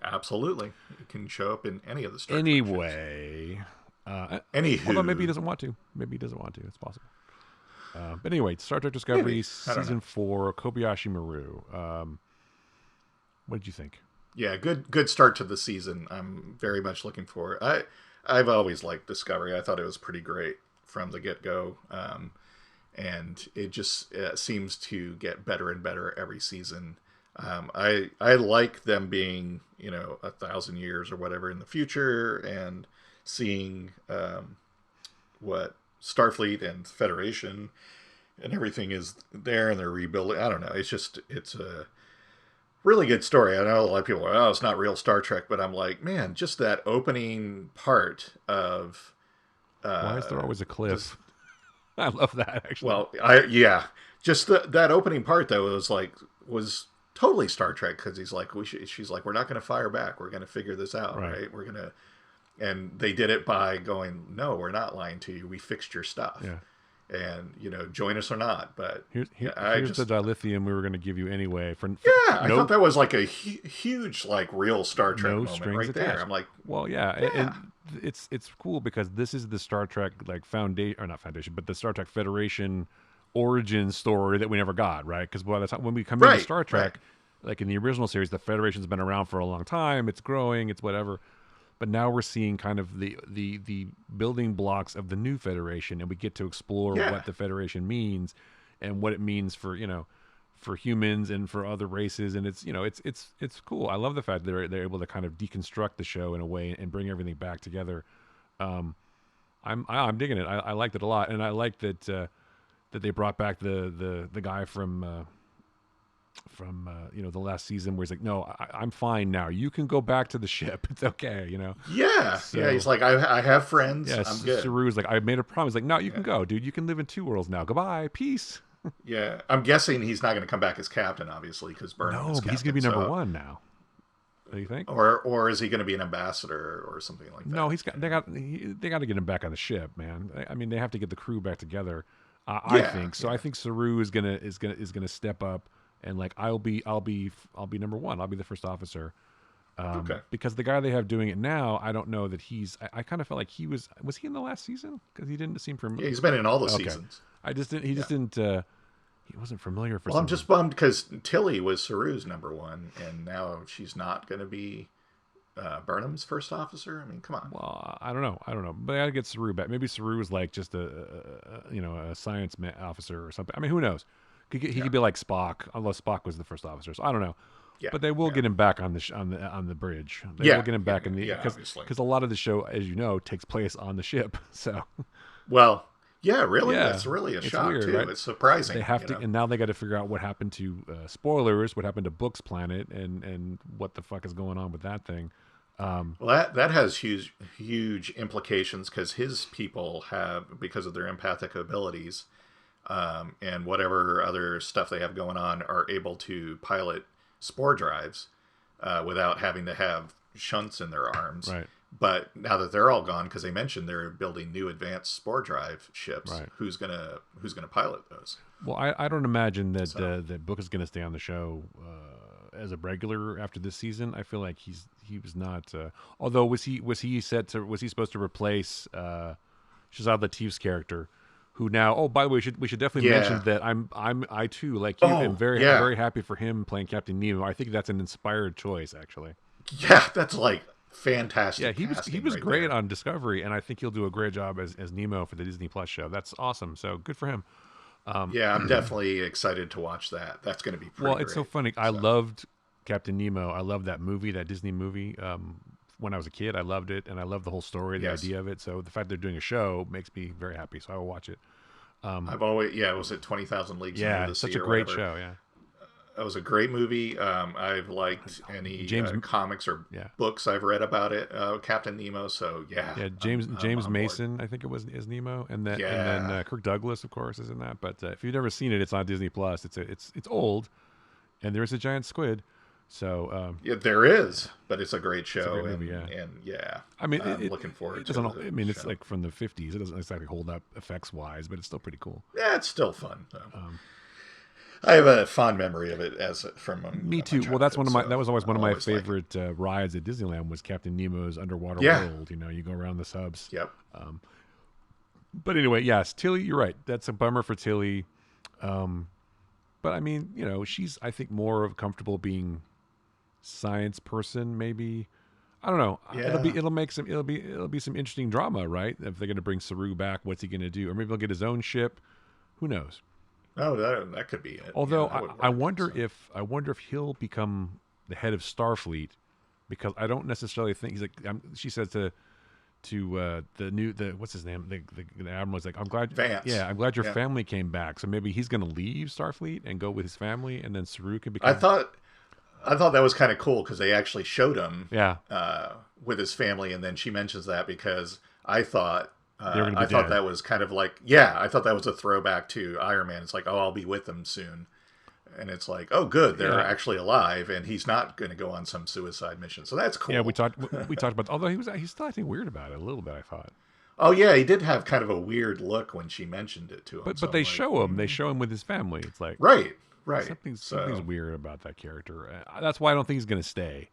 absolutely, he can show up in any of the Star Trek anyway. Anywho, although maybe he doesn't want to. It's possible. But anyway, Star Trek Discovery season 4, Kobayashi Maru. What did you think? Yeah, good start to the season. I'm very much looking forward. I've always liked Discovery. I thought it was pretty great from the get go, and it just seems to get better and better every season. I like them being 1,000 years or whatever in the future, and seeing what Starfleet and Federation and everything is there, and they're rebuilding. I don't know. It's a really good story. I know a lot of people are, oh, it's not real Star Trek, but I'm like, man, just that opening part of. Why is there always a cliff? I love that, actually. Well, just that opening part though was totally Star Trek, because she's like, we're not going to fire back. We're going to figure this out, right? We're going to, and they did it by going, no, we're not lying to you. We fixed your stuff. Yeah. And join us or not. But here's the dilithium we were going to give you anyway. I thought that was like a huge, like, real Star Trek moment right there. Attached. I'm like, well, yeah, and it's cool because this is the Star Trek like foundation, or not foundation, but the Star Trek Federation origin story that we never got, right? Because by the time when we come into Star Trek, like in the original series, the Federation's been around for a long time. It's growing. It's whatever. But now we're seeing kind of the building blocks of the new Federation, and we get to explore what the Federation means and what it means for for humans and for other races, and it's cool. I love the fact that they're able to kind of deconstruct the show in a way and bring everything back together. I'm digging it. I liked it a lot, and I like that that they brought back the guy from the last season, where he's like, no, I'm fine now. You can go back to the ship. It's okay, Yeah, so, he's like, I have friends. Yeah, I'm good. Saru's like, I made a promise. Like, no, you can go, dude. You can live in two worlds now. Goodbye, peace. Yeah, I'm guessing he's not going to come back as captain, obviously, because Burnham is captain. He's going to be number one now. Do you think? Or is he going to be an ambassador or something like that? No, they got to get him back on the ship, man. I mean, they have to get the crew back together. I think so. I think Saru is gonna step up. And like I'll be number one. I'll be the first officer. Okay. Because the guy they have doing it now, I don't know that he's. I kind of felt like he was he in the last season? Because he didn't seem familiar. Yeah, he's been in all the seasons. I just didn't. He just didn't. He wasn't familiar for. Well, I'm just bummed because Tilly was Saru's number one, and now she's not going to be Burnham's first officer. I mean, come on. Well, I don't know. But I gotta get Saru back. Maybe Saru was like just a science officer or something. I mean, who knows? He could be like Spock, although Spock was the first officer. So I don't know. Yeah, but they will get him back on the bridge. They will get him back in the because a lot of the show, as you know, takes place on the ship. So, well, yeah, really, that's really a shock weird, too. Right? It's surprising. They have to, and now they got to figure out what happened to spoilers, what happened to Book's planet, and what the fuck is going on with that thing. Well, that has huge implications because his people have, because of their empathic abilities. And whatever other stuff they have going on, are able to pilot spore drives without having to have shunts in their arms. Right. But now that they're all gone, because they mentioned they're building new advanced spore drive ships, right. Who's gonna pilot those? Well, I don't imagine that that Book is going to stay on the show as a regular after this season. I feel like he was not. Although was he supposed to replace Shazad Latif's character? Who now? Oh, by the way, we should definitely mention that I too, like you, am very happy for him playing Captain Nemo. I think that's an inspired choice, actually. Yeah, that's like fantastic. Yeah, he was great on Discovery, and I think he'll do a great job as Nemo for the Disney Plus show. That's awesome. So good for him. Yeah, I'm definitely excited to watch that. That's going to be pretty it's so funny. I loved Captain Nemo. I loved that movie, that Disney movie. When I was a kid, I loved it, and I loved the whole story, the idea of it. So the fact they're doing a show makes me very happy. So I will watch it. I've always, was it 20,000 Leagues Under the Sea? Such a great show. Yeah, that was a great movie. I've liked any comics or books I've read about it. Captain Nemo. So James Mason, I think it was, is Nemo, and then Kirk Douglas, of course, is in that. But if you've never seen it, it's on Disney Plus. It's old, and there is a giant squid. So there is, but it's a great show. It's a great movie, and I mean, I'm looking forward to it. I mean, it's like from the 50s. It doesn't exactly hold up effects wise, but it's still pretty cool. Yeah, it's still fun. I have a fond memory of it from me too. Well, that's that was always one of my favorite rides at Disneyland was Captain Nemo's underwater world. You go around the subs. Yep. But anyway, yes, Tilly, you're right. That's a bummer for Tilly. But I mean, she's, I think, more comfortable being science person, maybe. I don't know. Yeah. It'll be some interesting drama, right? If they're going to bring Saru back, what's he going to do? Or maybe he'll get his own ship. Who knows? Oh, that could be it. Although that would work, I wonder if he'll become the head of Starfleet, because I don't necessarily think he's like. She says to the what's his name, the admiral's like, I'm glad Vance. Yeah, I'm glad your family came back. So maybe he's going to leave Starfleet and go with his family, and then Saru could become. I thought that was kind of cool because they actually showed him with his family, and then she mentions that because I thought that was kind of like, I thought that was a throwback to Iron Man. It's like, oh, I'll be with them soon. And it's like, oh, good, they're actually alive, and he's not going to go on some suicide mission. So that's cool. Yeah, we talked about. Although he's still acting weird about it a little bit, I thought. Oh yeah, he did have kind of a weird look when she mentioned it to him. But they show him. They show him with his family. It's like right. Something's weird about that character. That's why I don't think he's going to stay.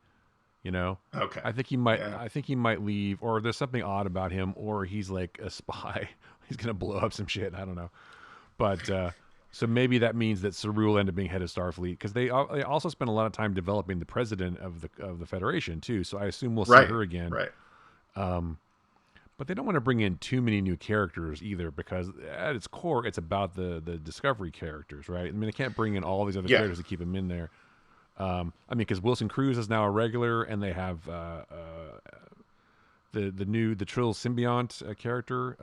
You know. Okay. I think he might. Yeah. I think he might leave, or there's something odd about him, or he's like a spy. He's going to blow up some shit. I don't know. But. So maybe that means that Saru will end up being head of Starfleet, because they also spent a lot of time developing the president of the Federation too. So I assume we'll see her again. Right. But they don't want to bring in too many new characters either, because at its core, it's about the Discovery characters, right? I mean, they can't bring in all these other characters to keep them in there. I mean, because Wilson Cruz is now a regular, and they have the Trill symbiont character.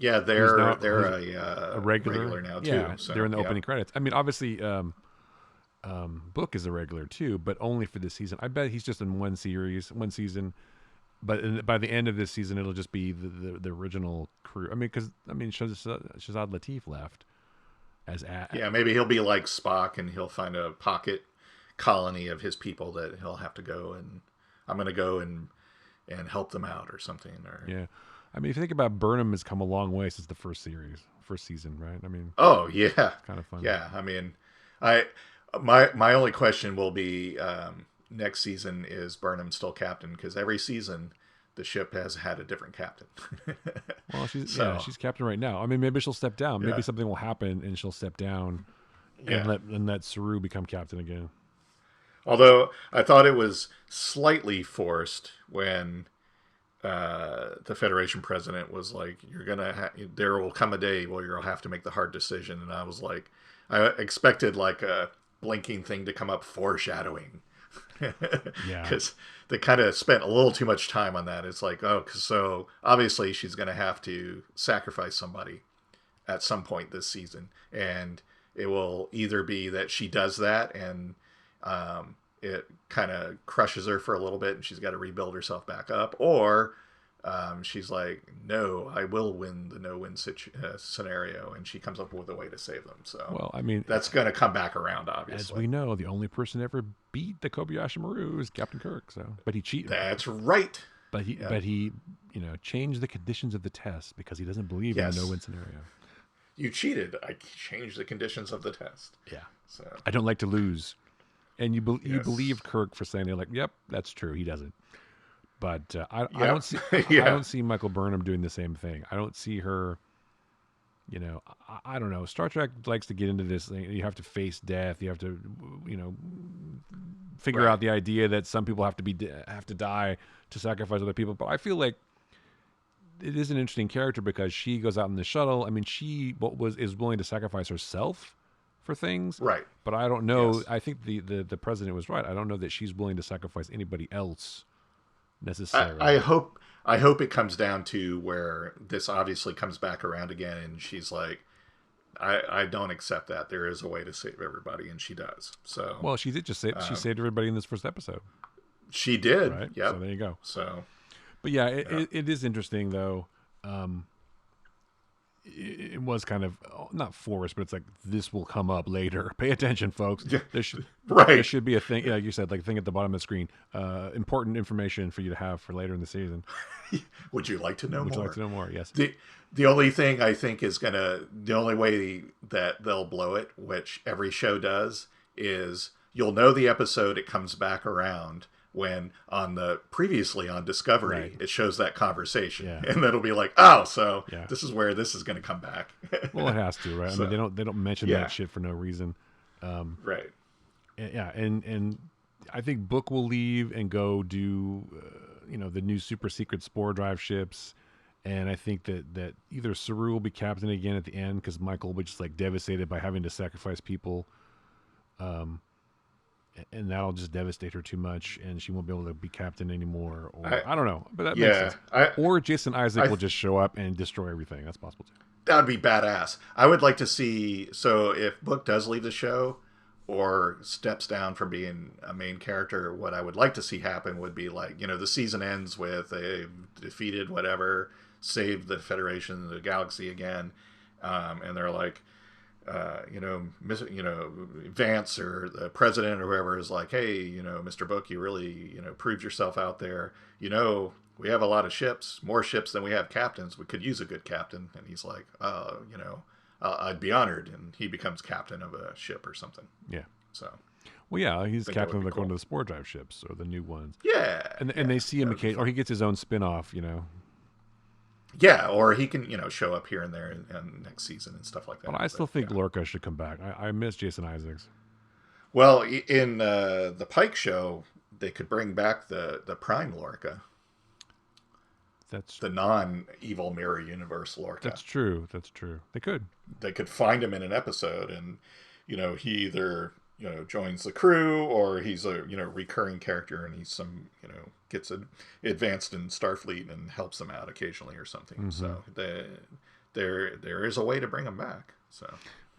Yeah, they're a regular now too. Yeah, so, they're in the opening credits. I mean, obviously, Book is a regular too, but only for this season. I bet he's just in one season. But by the end of this season, it'll just be the original crew. I mean, because Shazad Latif left as maybe he'll be like Spock, and he'll find a pocket colony of his people that he'll have to go, and I'm going to go and help them out or something. Or I mean, if you think about Burnham, has come a long way since the first season, right? I mean, oh yeah, kind of fun. Yeah, I mean, my only question will be next season, is Burnham still captain? Because every season the ship has had a different captain. Well, she's captain right now. I mean, maybe she'll step down. Maybe something will happen and she'll step down and let Saru become captain again. Although I thought it was slightly forced when the Federation president was like, there will come a day where you'll have to make the hard decision. And I was like, I expected like a blinking thing to come up, foreshadowing. Because they kind of spent a little too much time on that. It's like, so obviously she's going to have to sacrifice somebody at some point this season. And it will either be that she does that and it kind of crushes her for a little bit and she's got to rebuild herself back up, or she's like, no, I will win the no-win scenario, and she comes up with a way to save them. So, well, I mean, that's going to come back around, obviously. As we know, the only person ever beat the Kobayashi Maru is Captain Kirk. So, but he cheated. That's right. But he changed the conditions of the test because he doesn't believe in the no-win scenario. You cheated. I changed the conditions of the test. Yeah. So I don't like to lose. And you believe Kirk for saying, they're like, yep, that's true. He doesn't. But I don't see I don't see Michael Burnham doing the same thing. I don't see her. I don't know. Star Trek likes to get into this thing. You have to face death. You have to, figure out the idea that some people have to die to sacrifice other people. But I feel like it is an interesting character because she goes out in the shuttle. I mean, she is willing to sacrifice herself for things, right? But I don't know. Yes. I think the president was right. I don't know that she's willing to sacrifice anybody else necessarily. I hope it comes down to where this obviously comes back around again, and she's like, I don't accept that. There is a way to save everybody, and she does. So, well, she did just say she saved everybody in this first episode. She did, right? Yep. So there you go. So, but yeah, it is interesting though. It was kind of not forced, but it's like, this will come up later. Pay attention, folks. There should be a thing, like you said, like a thing at the bottom of the screen. Important information for you to have for later in the season. Would you like to know more? Would you like to know more? Yes. The only thing I think the only way that they'll blow it, which every show does, is you'll know the episode it comes back around when previously on Discovery, it shows that conversation, and then it'll be like, this is where this is going to come back. Well, it has to, right? So, I mean, they don't mention that shit for no reason, right? And I think Book will leave and go do, the new super secret spore drive ships. And I think that either Saru will be captain again at the end because Michael will be just like devastated by having to sacrifice people. And that'll just devastate her too much, and she won't be able to be captain anymore. Or I don't know, but that makes sense. Or Jason Isaac will just show up and destroy everything. That's possible too. That'd be badass. I would like to see. So if Book does leave the show or steps down from being a main character, what I would like to see happen would be like, the season ends with they've defeated whatever, saved the Federation, the galaxy again, and they're like, Vance or the president or whoever is like, hey, Mr. Book, you really, proved yourself out there. We have a lot of ships, more ships than we have captains. We could use a good captain. And he's like, I'd be honored. And he becomes captain of a ship or something. Yeah. So. Well, yeah, he's captain of one of the spore drive ships or the new ones. Yeah. And they see him occasionally, or he gets his own spin-off, Yeah, or he can, show up here and there in next season and stuff like that. But I still think Lorca should come back. I miss Jason Isaacs. Well, in the Pike show, they could bring back the Prime Lorca. That's the non-evil mirror universe Lorca. That's true. They could find him in an episode, and he either joins the crew, or he's a recurring character, and he's some gets advanced in Starfleet and helps them out occasionally or something. Mm-hmm. So there is a way to bring him back. So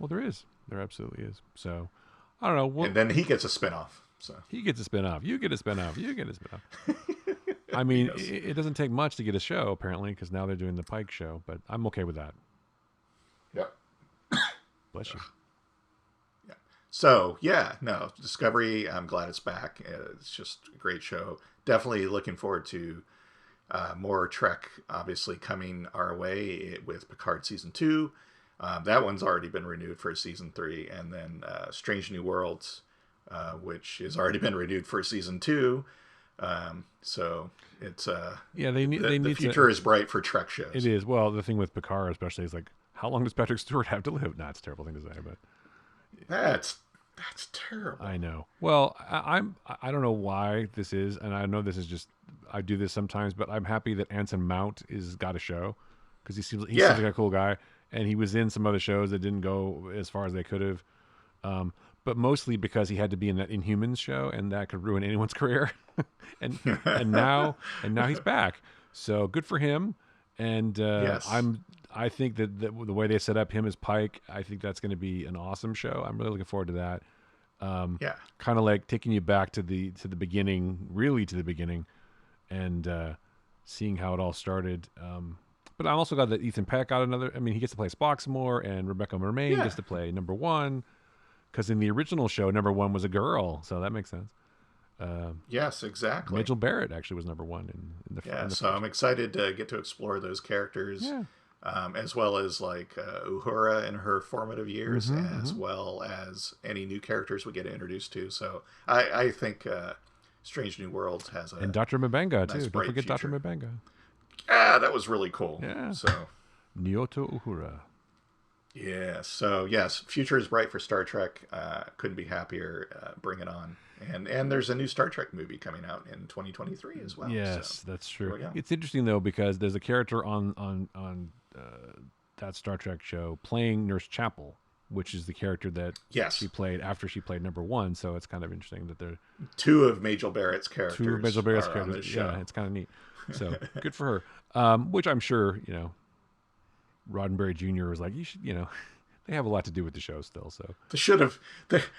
there absolutely is. So I don't know. And then he gets a spinoff. So he gets a spinoff. You get a spinoff. You get a spinoff. I mean, it doesn't take much to get a show, apparently, because now they're doing the Pike show, but I'm okay with that. Yep. Bless you. Yeah. So, Discovery, I'm glad it's back. It's just a great show. Definitely looking forward to more Trek, obviously, coming our way with Picard Season 2. That one's already been renewed for Season 3. And then Strange New Worlds, which has already been renewed for Season 2. So it's the future is bright for Trek shows. It is. Well, the thing with Picard especially is like, how long does Patrick Stewart have to live? It's a terrible thing to say, but that's terrible. I know. Well, I don't know why this is, and I know this is just, I do this sometimes, but I'm happy that Anson Mount is got a show because he seems like a cool guy, and he was in some other shows that didn't go as far as they could have. But mostly because he had to be in that Inhumans show, and that could ruin anyone's career. and now he's back. So good for him. And yes. I think that the way they set up him as Pike, I think that's going to be an awesome show. I'm really looking forward to that. Kind of like taking you back to the beginning, really to the beginning, and seeing how it all started. But I'm also glad that Ethan Peck got another. I mean, he gets to play Spock some more, and Rebecca Mermaid gets to play number one. Because in the original show, number one was a girl, so that makes sense. Yes, exactly. Mitchell Barrett actually was number one in the. Yeah, so I'm excited to get to explore those characters, as well as like Uhura in her formative years, as well as any new characters we get introduced to. So I think Strange New Worlds has and Dr. Mbenga nice, too. Don't forget future. Dr. Mbenga. Yeah, that was really cool. Yeah. So Nyoto Uhura. Yeah, so yes, future is bright for Star Trek. Couldn't be happier. Bring it on. And there's a new Star Trek movie coming out in 2023 as well. Yes, so, that's true. It's interesting though because there's a character on that Star Trek show playing Nurse Chapel, which is the character that she played after she played number one. So it's kind of interesting that they're two of Majel Barrett's characters. Yeah, it's kind of neat. So good for her. Which I'm sure Roddenberry Jr. was like, you should, they have a lot to do with the show still. So they should have.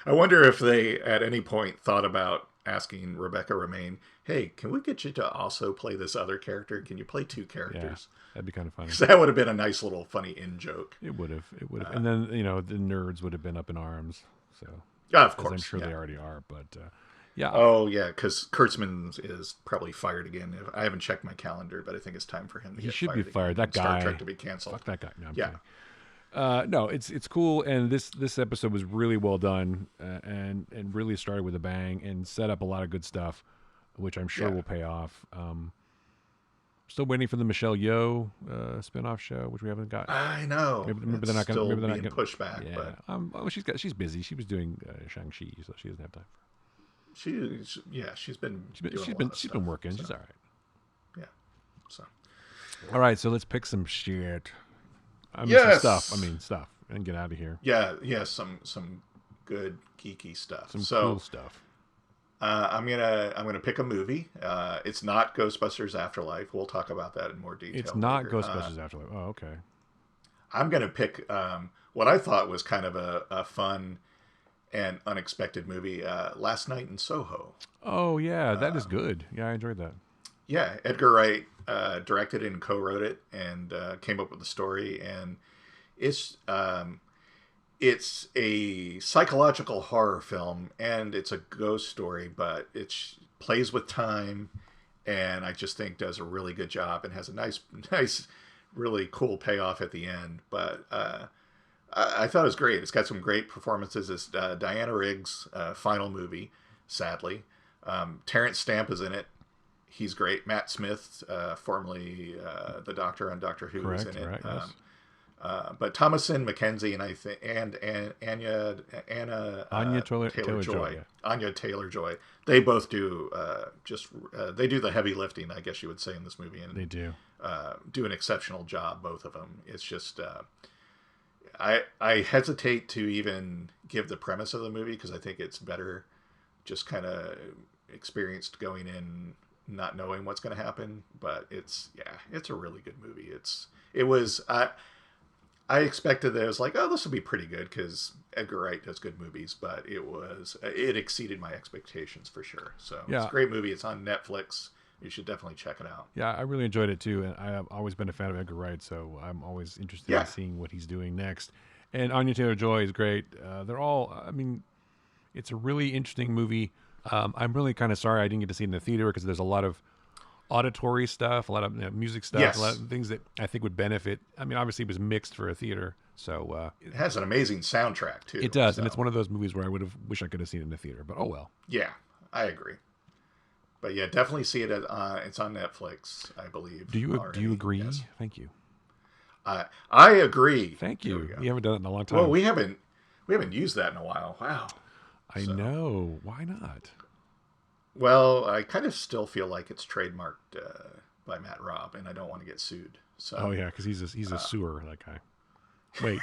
I wonder if they at any point thought about asking Rebecca Romaine, "Hey, can we get you to also play this other character? Can you play two characters?" Yeah, that'd be kind of funny. So that would have been a nice little funny in joke. It would have. And then the nerds would have been up in arms. So of course, I'm sure they already are. But yeah. Oh yeah, because Kurtzman is probably fired again. I haven't checked my calendar, but I think it's time for him to get fired. He should be fired. That guy. Star Trek to be canceled. Fuck that guy. No, I'm kidding. No, it's cool, and this episode was really well done, and really started with a bang, and set up a lot of good stuff, which I'm sure will pay off. Still waiting for the Michelle Yeoh spinoff show, which we haven't got. I know. Maybe they're not going to push back. Yeah. But she's busy. She was doing Shang-Chi, so she doesn't have time. she's been doing a lot of she's stuff, been working. so. She's all right. Yeah. So. All right, so let's pick some shit. I mean, some stuff. Yes. I mean, stuff, and get out of here. Yeah. Some good geeky stuff. Some So cool stuff. I'm gonna pick a movie. It's not Ghostbusters Afterlife. We'll talk about that in more detail. It's not later. Ghostbusters Afterlife. Oh, okay. I'm gonna pick what I thought was kind of a fun and unexpected movie. Last Night in Soho. Oh yeah, that is good. Yeah, I enjoyed that. Yeah, Edgar Wright directed it and co-wrote it and came up with the story. And it's a psychological horror film and it's a ghost story, but it plays with time, and I just think does a really good job and has a nice, really cool payoff at the end. But I thought it was great. It's got some great performances. It's Diana Rigg's final movie, sadly. Terrance Stamp is in it. He's great. Matt Smith, formerly the Doctor on Doctor Who, Correct, is in it. Right, yes. But Thomasin McKenzie and Anya Taylor-Joy. Yeah. Anya Taylor-Joy. They both do they do the heavy lifting, I guess you would say, in this movie, and They do. Do an exceptional job, both of them. It's just I hesitate to even give the premise of the movie because I think it's better just kind of experienced going in not knowing what's going to happen. But it's a really good movie. I expected that. I was like, oh, this will be pretty good because Edgar Wright does good movies, but it exceeded my expectations for sure. So It's a great movie. It's on Netflix. You should definitely check it out. Yeah, I really enjoyed it too, and I have always been a fan of Edgar Wright, so I'm always interested in seeing what he's doing next. And Anya Taylor-Joy is great. They're all, I mean, it's a really interesting movie. I'm really kind of sorry I didn't get to see it in the theater because there's a lot of auditory stuff, a lot of music stuff, a lot of things that I think would benefit. I mean, obviously it was mixed for a theater, so it has an amazing soundtrack too. It does, and it's one of those movies where I wish I could have seen it in the theater, but oh well. Yeah, I agree. But yeah, definitely see it. It's on Netflix, I believe. Do you agree? Yes. Thank you. I agree. Thank you. You haven't done it in a long time. Well, we haven't used that in a while. Wow. I know. Why not? Well, I kind of still feel like it's trademarked by Matt Robb, and I don't want to get sued. So. Oh yeah, because he's a sewer, that guy. Wait,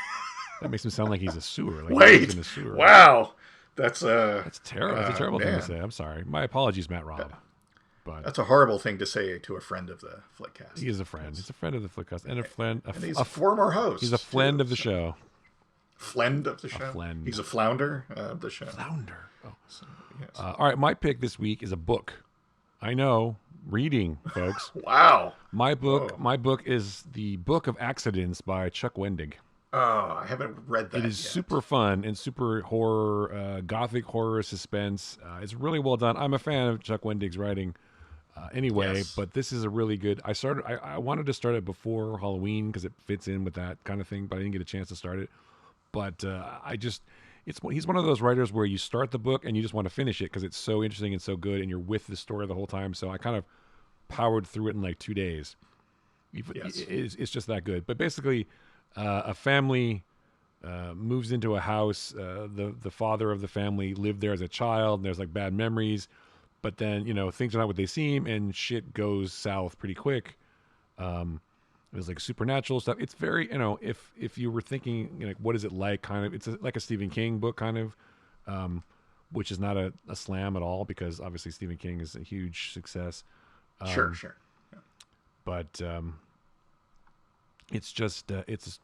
that makes him sound like he's a sewer. Like Wait. He's in a sewer. Wow. That's terrible. That's a terrible thing to say. I'm sorry. My apologies, Matt Robb. But that's a horrible thing to say to a friend of the Flickcast. He is a friend. He's a friend of the Flickcast and a friend. And he's a former host. He's a friend of the show. Friend of the show. He's a flounder of the show. Flounder. Oh. So, yes. All right, my pick this week is a book. I know, reading, folks. Wow. My book is The Book of Accidents by Chuck Wendig. Oh, I haven't read that. It is super fun and super horror, gothic horror suspense. It's really well done. I'm a fan of Chuck Wendig's writing anyway, but this is a really good. I wanted to start it before Halloween because it fits in with that kind of thing, but I didn't get a chance to start it. But he's one of those writers where you start the book and you just want to finish it because it's so interesting and so good, and you're with the story the whole time. So I kind of powered through it in like 2 days. It's just that good. But basically, a family moves into a house. The father of the family lived there as a child, and there's like bad memories. But then things are not what they seem, and shit goes south pretty quick. There's like supernatural stuff. It's very, if you were thinking, like, what is it like? Kind of, it's like a Stephen King book, kind of, which is not a slam at all because obviously Stephen King is a huge success. Sure. Yeah. But it's just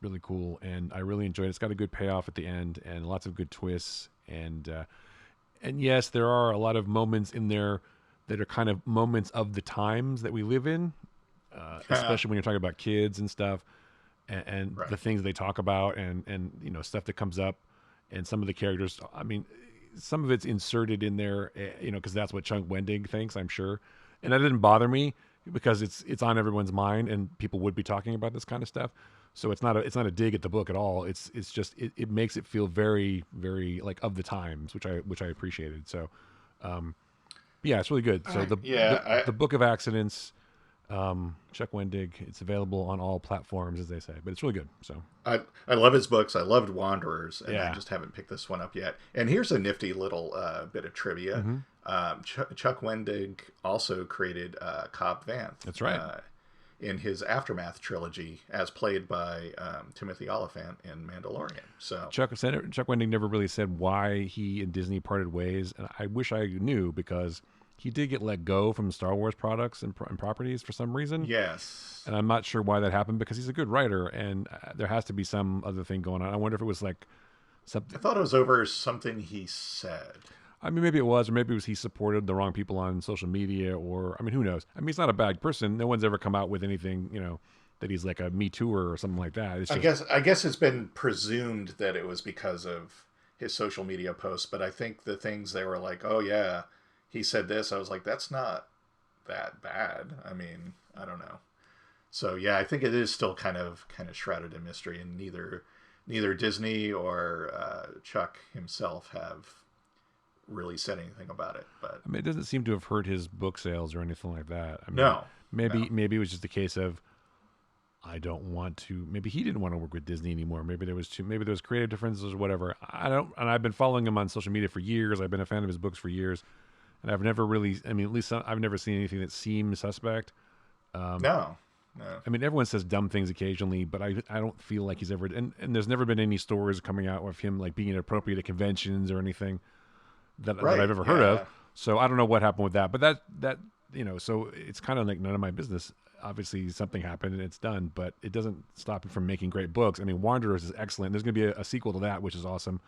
really cool, and I really enjoyed it. It's got a good payoff at the end, and lots of good twists, and yes, there are a lot of moments in there that are kind of moments of the times that we live in. Especially when you're talking about kids and stuff, and the things they talk about, and stuff that comes up, and some of the characters. I mean, some of it's inserted in there, because that's what Chuck Wendig thinks, I'm sure, and that didn't bother me because it's on everyone's mind, and people would be talking about this kind of stuff. So it's not a dig at the book at all. It's just it makes it feel very, very like of the times, which I appreciated. So, yeah, it's really good. So the Book of Accidents. Chuck Wendig. It's available on all platforms, as they say, but it's really good. So I love his books. I loved Wanderers, and I just haven't picked this one up yet. And here's a nifty little bit of trivia. Chuck Wendig also created Cobb Vanth. That's right. In his Aftermath trilogy, as played by Timothy Olyphant in Mandalorian. So Chuck Wendig never really said why he and Disney parted ways, and I wish I knew, because he did get let go from Star Wars products and properties for some reason. yes, And I'm not sure why that happened, because he's a good writer, and there has to be some other thing going on. I wonder if it was like something. I thought it was over something he said. I mean, maybe it was, or maybe it was he supported the wrong people on social media, or I mean, who knows? I mean, he's not a bad person. No one's ever come out with anything, that he's like a Me Tooer or something like that. It's just, I guess it's been presumed that it was because of his social media posts, but I think the things they were like, oh yeah, he said this. I was like, that's not that bad. I mean, I don't know. So yeah, I think it is still kind of shrouded in mystery, and neither Disney or Chuck himself have really said anything about it. But I mean, it doesn't seem to have hurt his book sales or anything like that. I mean, no, maybe it was just a case of, I don't want to. Maybe he didn't want to work with Disney anymore. Maybe there was creative differences or whatever. I don't. And I've been following him on social media for years. I've been a fan of his books for years, and I've never really. I mean, at least I've never seen anything that seemed suspect. No. I mean, everyone says dumb things occasionally, but I don't feel like he's ever. And there's never been any stories coming out of him like being inappropriate at conventions or anything that I've ever heard of. So I don't know what happened with that, but that so it's kind of like none of my business. Obviously, something happened and it's done, but it doesn't stop him from making great books. I mean, Wanderers is excellent. There's going to be a sequel to that, which is awesome.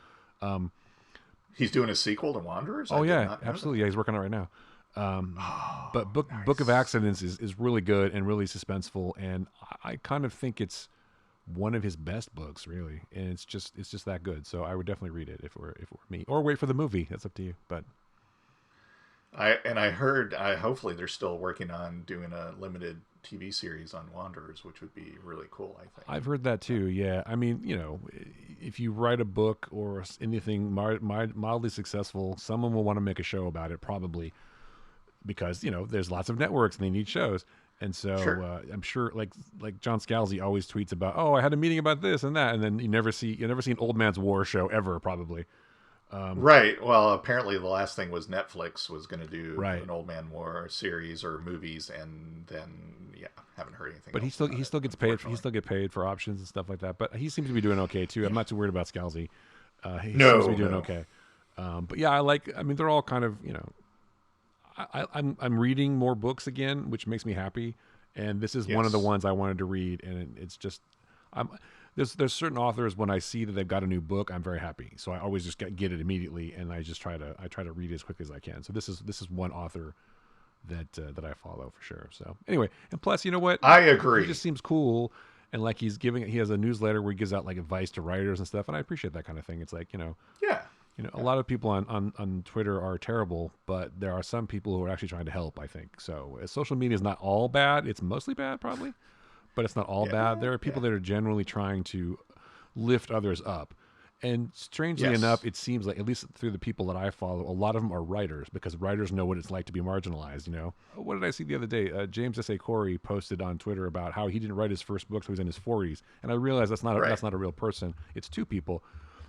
He's doing a sequel to Wanderers? Oh, yeah, absolutely. Yeah, he's working on it right now. But Book of Accidents is really good and really suspenseful, and I kind of think it's one of his best books, really. And it's just that good. So I would definitely read it if it were me, or wait for the movie. That's up to you. But I heard hopefully they're still working on doing a limited TV series on Wanderers, which would be really cool, I think. I've heard that too. Yeah. I mean, if you write a book or anything mildly successful, someone will want to make a show about it, probably, because there's lots of networks and they need shows. And so Sure. I'm sure like John Scalzi always tweets about, oh, I had a meeting about this and that, and then you never see an Old Man's War show ever, probably. Right. Well, apparently the last thing was Netflix was going to do Right. an Old Man War series or movies, and then haven't heard anything. But he still gets paid. He still get paid for options and stuff like that. But he seems to be doing okay too. I'm not too worried about Scalzi. He seems to be doing okay. But yeah, I mean, they're all kind of I'm reading more books again, which makes me happy. And this is one of the ones I wanted to read, and it's just there's certain authors, when I see that they've got a new book, I'm very happy. So I always just get it immediately, and I just try to read it as quickly as I can. So this is one author that I follow for sure. So anyway, and plus, you know what? I agree. He just seems cool, and like he has a newsletter where he gives out like advice to writers and stuff, and I appreciate that kind of thing. It's like a lot of people on Twitter are terrible, but there are some people who are actually trying to help, I think. So social media is not all bad. It's mostly bad, probably, but it's not all bad. There are people that are generally trying to lift others up. And strangely enough, it seems like, at least through the people that I follow, a lot of them are writers, because writers know what it's like to be marginalized, What did I see the other day? James S.A. Corey posted on Twitter about how he didn't write his first book till he was in his 40s. And I realized that's not a real person. It's two people.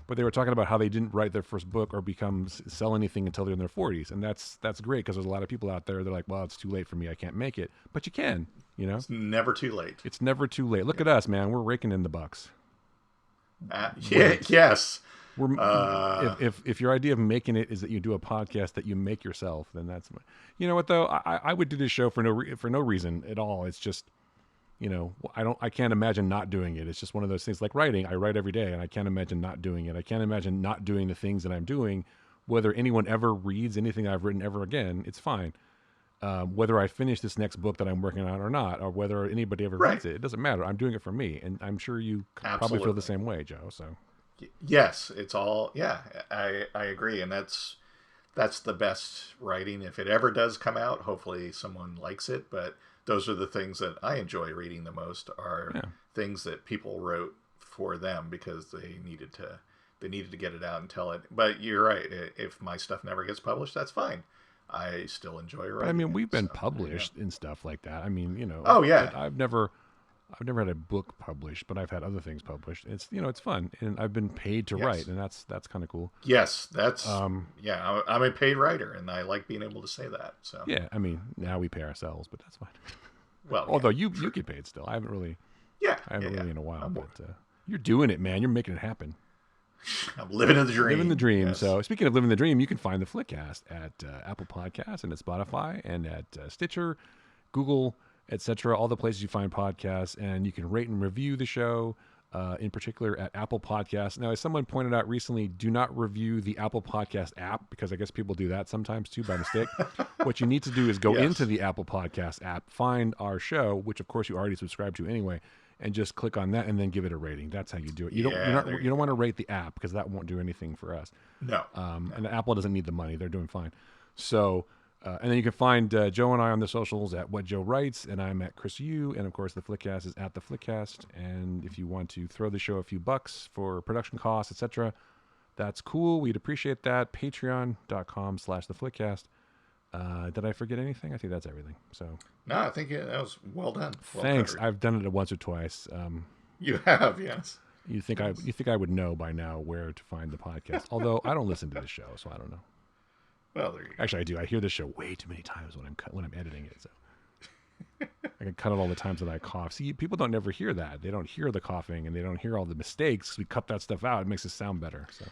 But they were talking about how they didn't write their first book or sell anything until they're in their 40s. And that's great, because there's a lot of people out there, they're like, well, it's too late for me. I can't make it. But you can, It's never too late. It's never too late. Look at us, man. We're raking in the bucks. Yes. If your idea of making it is that you do a podcast that you make yourself, then that's, you know what though, I would do this show for no reason at all. It's just, I can't imagine not doing it. It's just one of those things like writing. I write every day, and I can't imagine not doing it. I can't imagine not doing the things that I'm doing. Whether anyone ever reads anything I've written ever again, it's fine. Whether I finish this next book that I'm working on or not, or whether anybody ever reads it doesn't matter. I'm doing it for me, and I'm sure you probably feel the same way, Joe. So, yes, it's all I agree, and that's the best writing. If it ever does come out, hopefully someone likes it. But those are the things that I enjoy reading the most, are things that people wrote for them because they needed to get it out and tell it. But you're right. If my stuff never gets published, that's fine. I still enjoy writing. I mean, we've been published in stuff like that. I mean, Oh yeah. I've never. I've never had a book published, but I've had other things published. It's it's fun, and I've been paid to write, and that's kind of cool. Yes, that's yeah. I'm a paid writer, and I like being able to say that. So yeah, I mean now we pay ourselves, but that's fine. well, Although you get paid still, I haven't really in a while, but you're doing it, man. You're making it happen. I'm living the dream. Living the dream. Yes. So speaking of living the dream, you can find the Flickcast at Apple Podcasts and at Spotify and at Stitcher, Google, etc. All the places you find podcasts, and you can rate and review the show. In particular at Apple Podcasts. Now, as someone pointed out recently, do not review the Apple Podcast app, because I guess people do that sometimes too by mistake. What you need to do is go into the Apple Podcast app, find our show, which of course you already subscribe to anyway, and just click on that and then give it a rating. That's how you do it. You don't want to rate the app, because that won't do anything for us. No. And Apple doesn't need the money. They're doing fine. So and then you can find Joe and I on the socials at What Joe Writes, and I'm at Chris Yu, and of course the Flickcast is at TheFlickcast. And if you want to throw the show a few bucks for production costs, etc., that's cool. We'd appreciate that. Patreon.com/TheFlickcast. Did I forget anything? I think that's everything. So no, I think that was well done. Thanks. Covered. I've done it once or twice. You have, yes. You think I would know by now where to find the podcast? Although I don't listen to the show, so I don't know. Well, there you go. Actually, I do. I hear this show way too many times when I'm editing it. So I can cut it all the times that I cough. See, people don't never hear that. They don't hear the coughing, and they don't hear all the mistakes. We cut that stuff out. It makes it sound better. So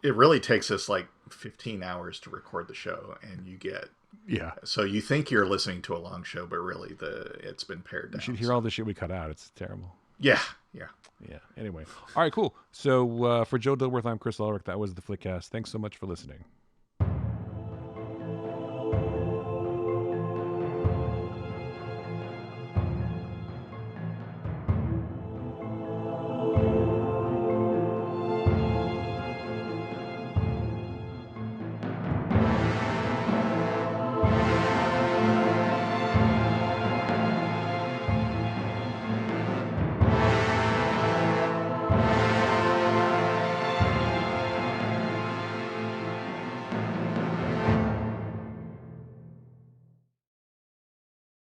it really takes us like 15 hours to record the show, and you get So you think you're listening to a long show, but really it's been pared down. You should hear all the shit we cut out. It's terrible. Yeah. Anyway, all right, cool. So for Joe Dilworth, I'm Chris Ulrich. That was the Flickcast. Thanks so much for listening.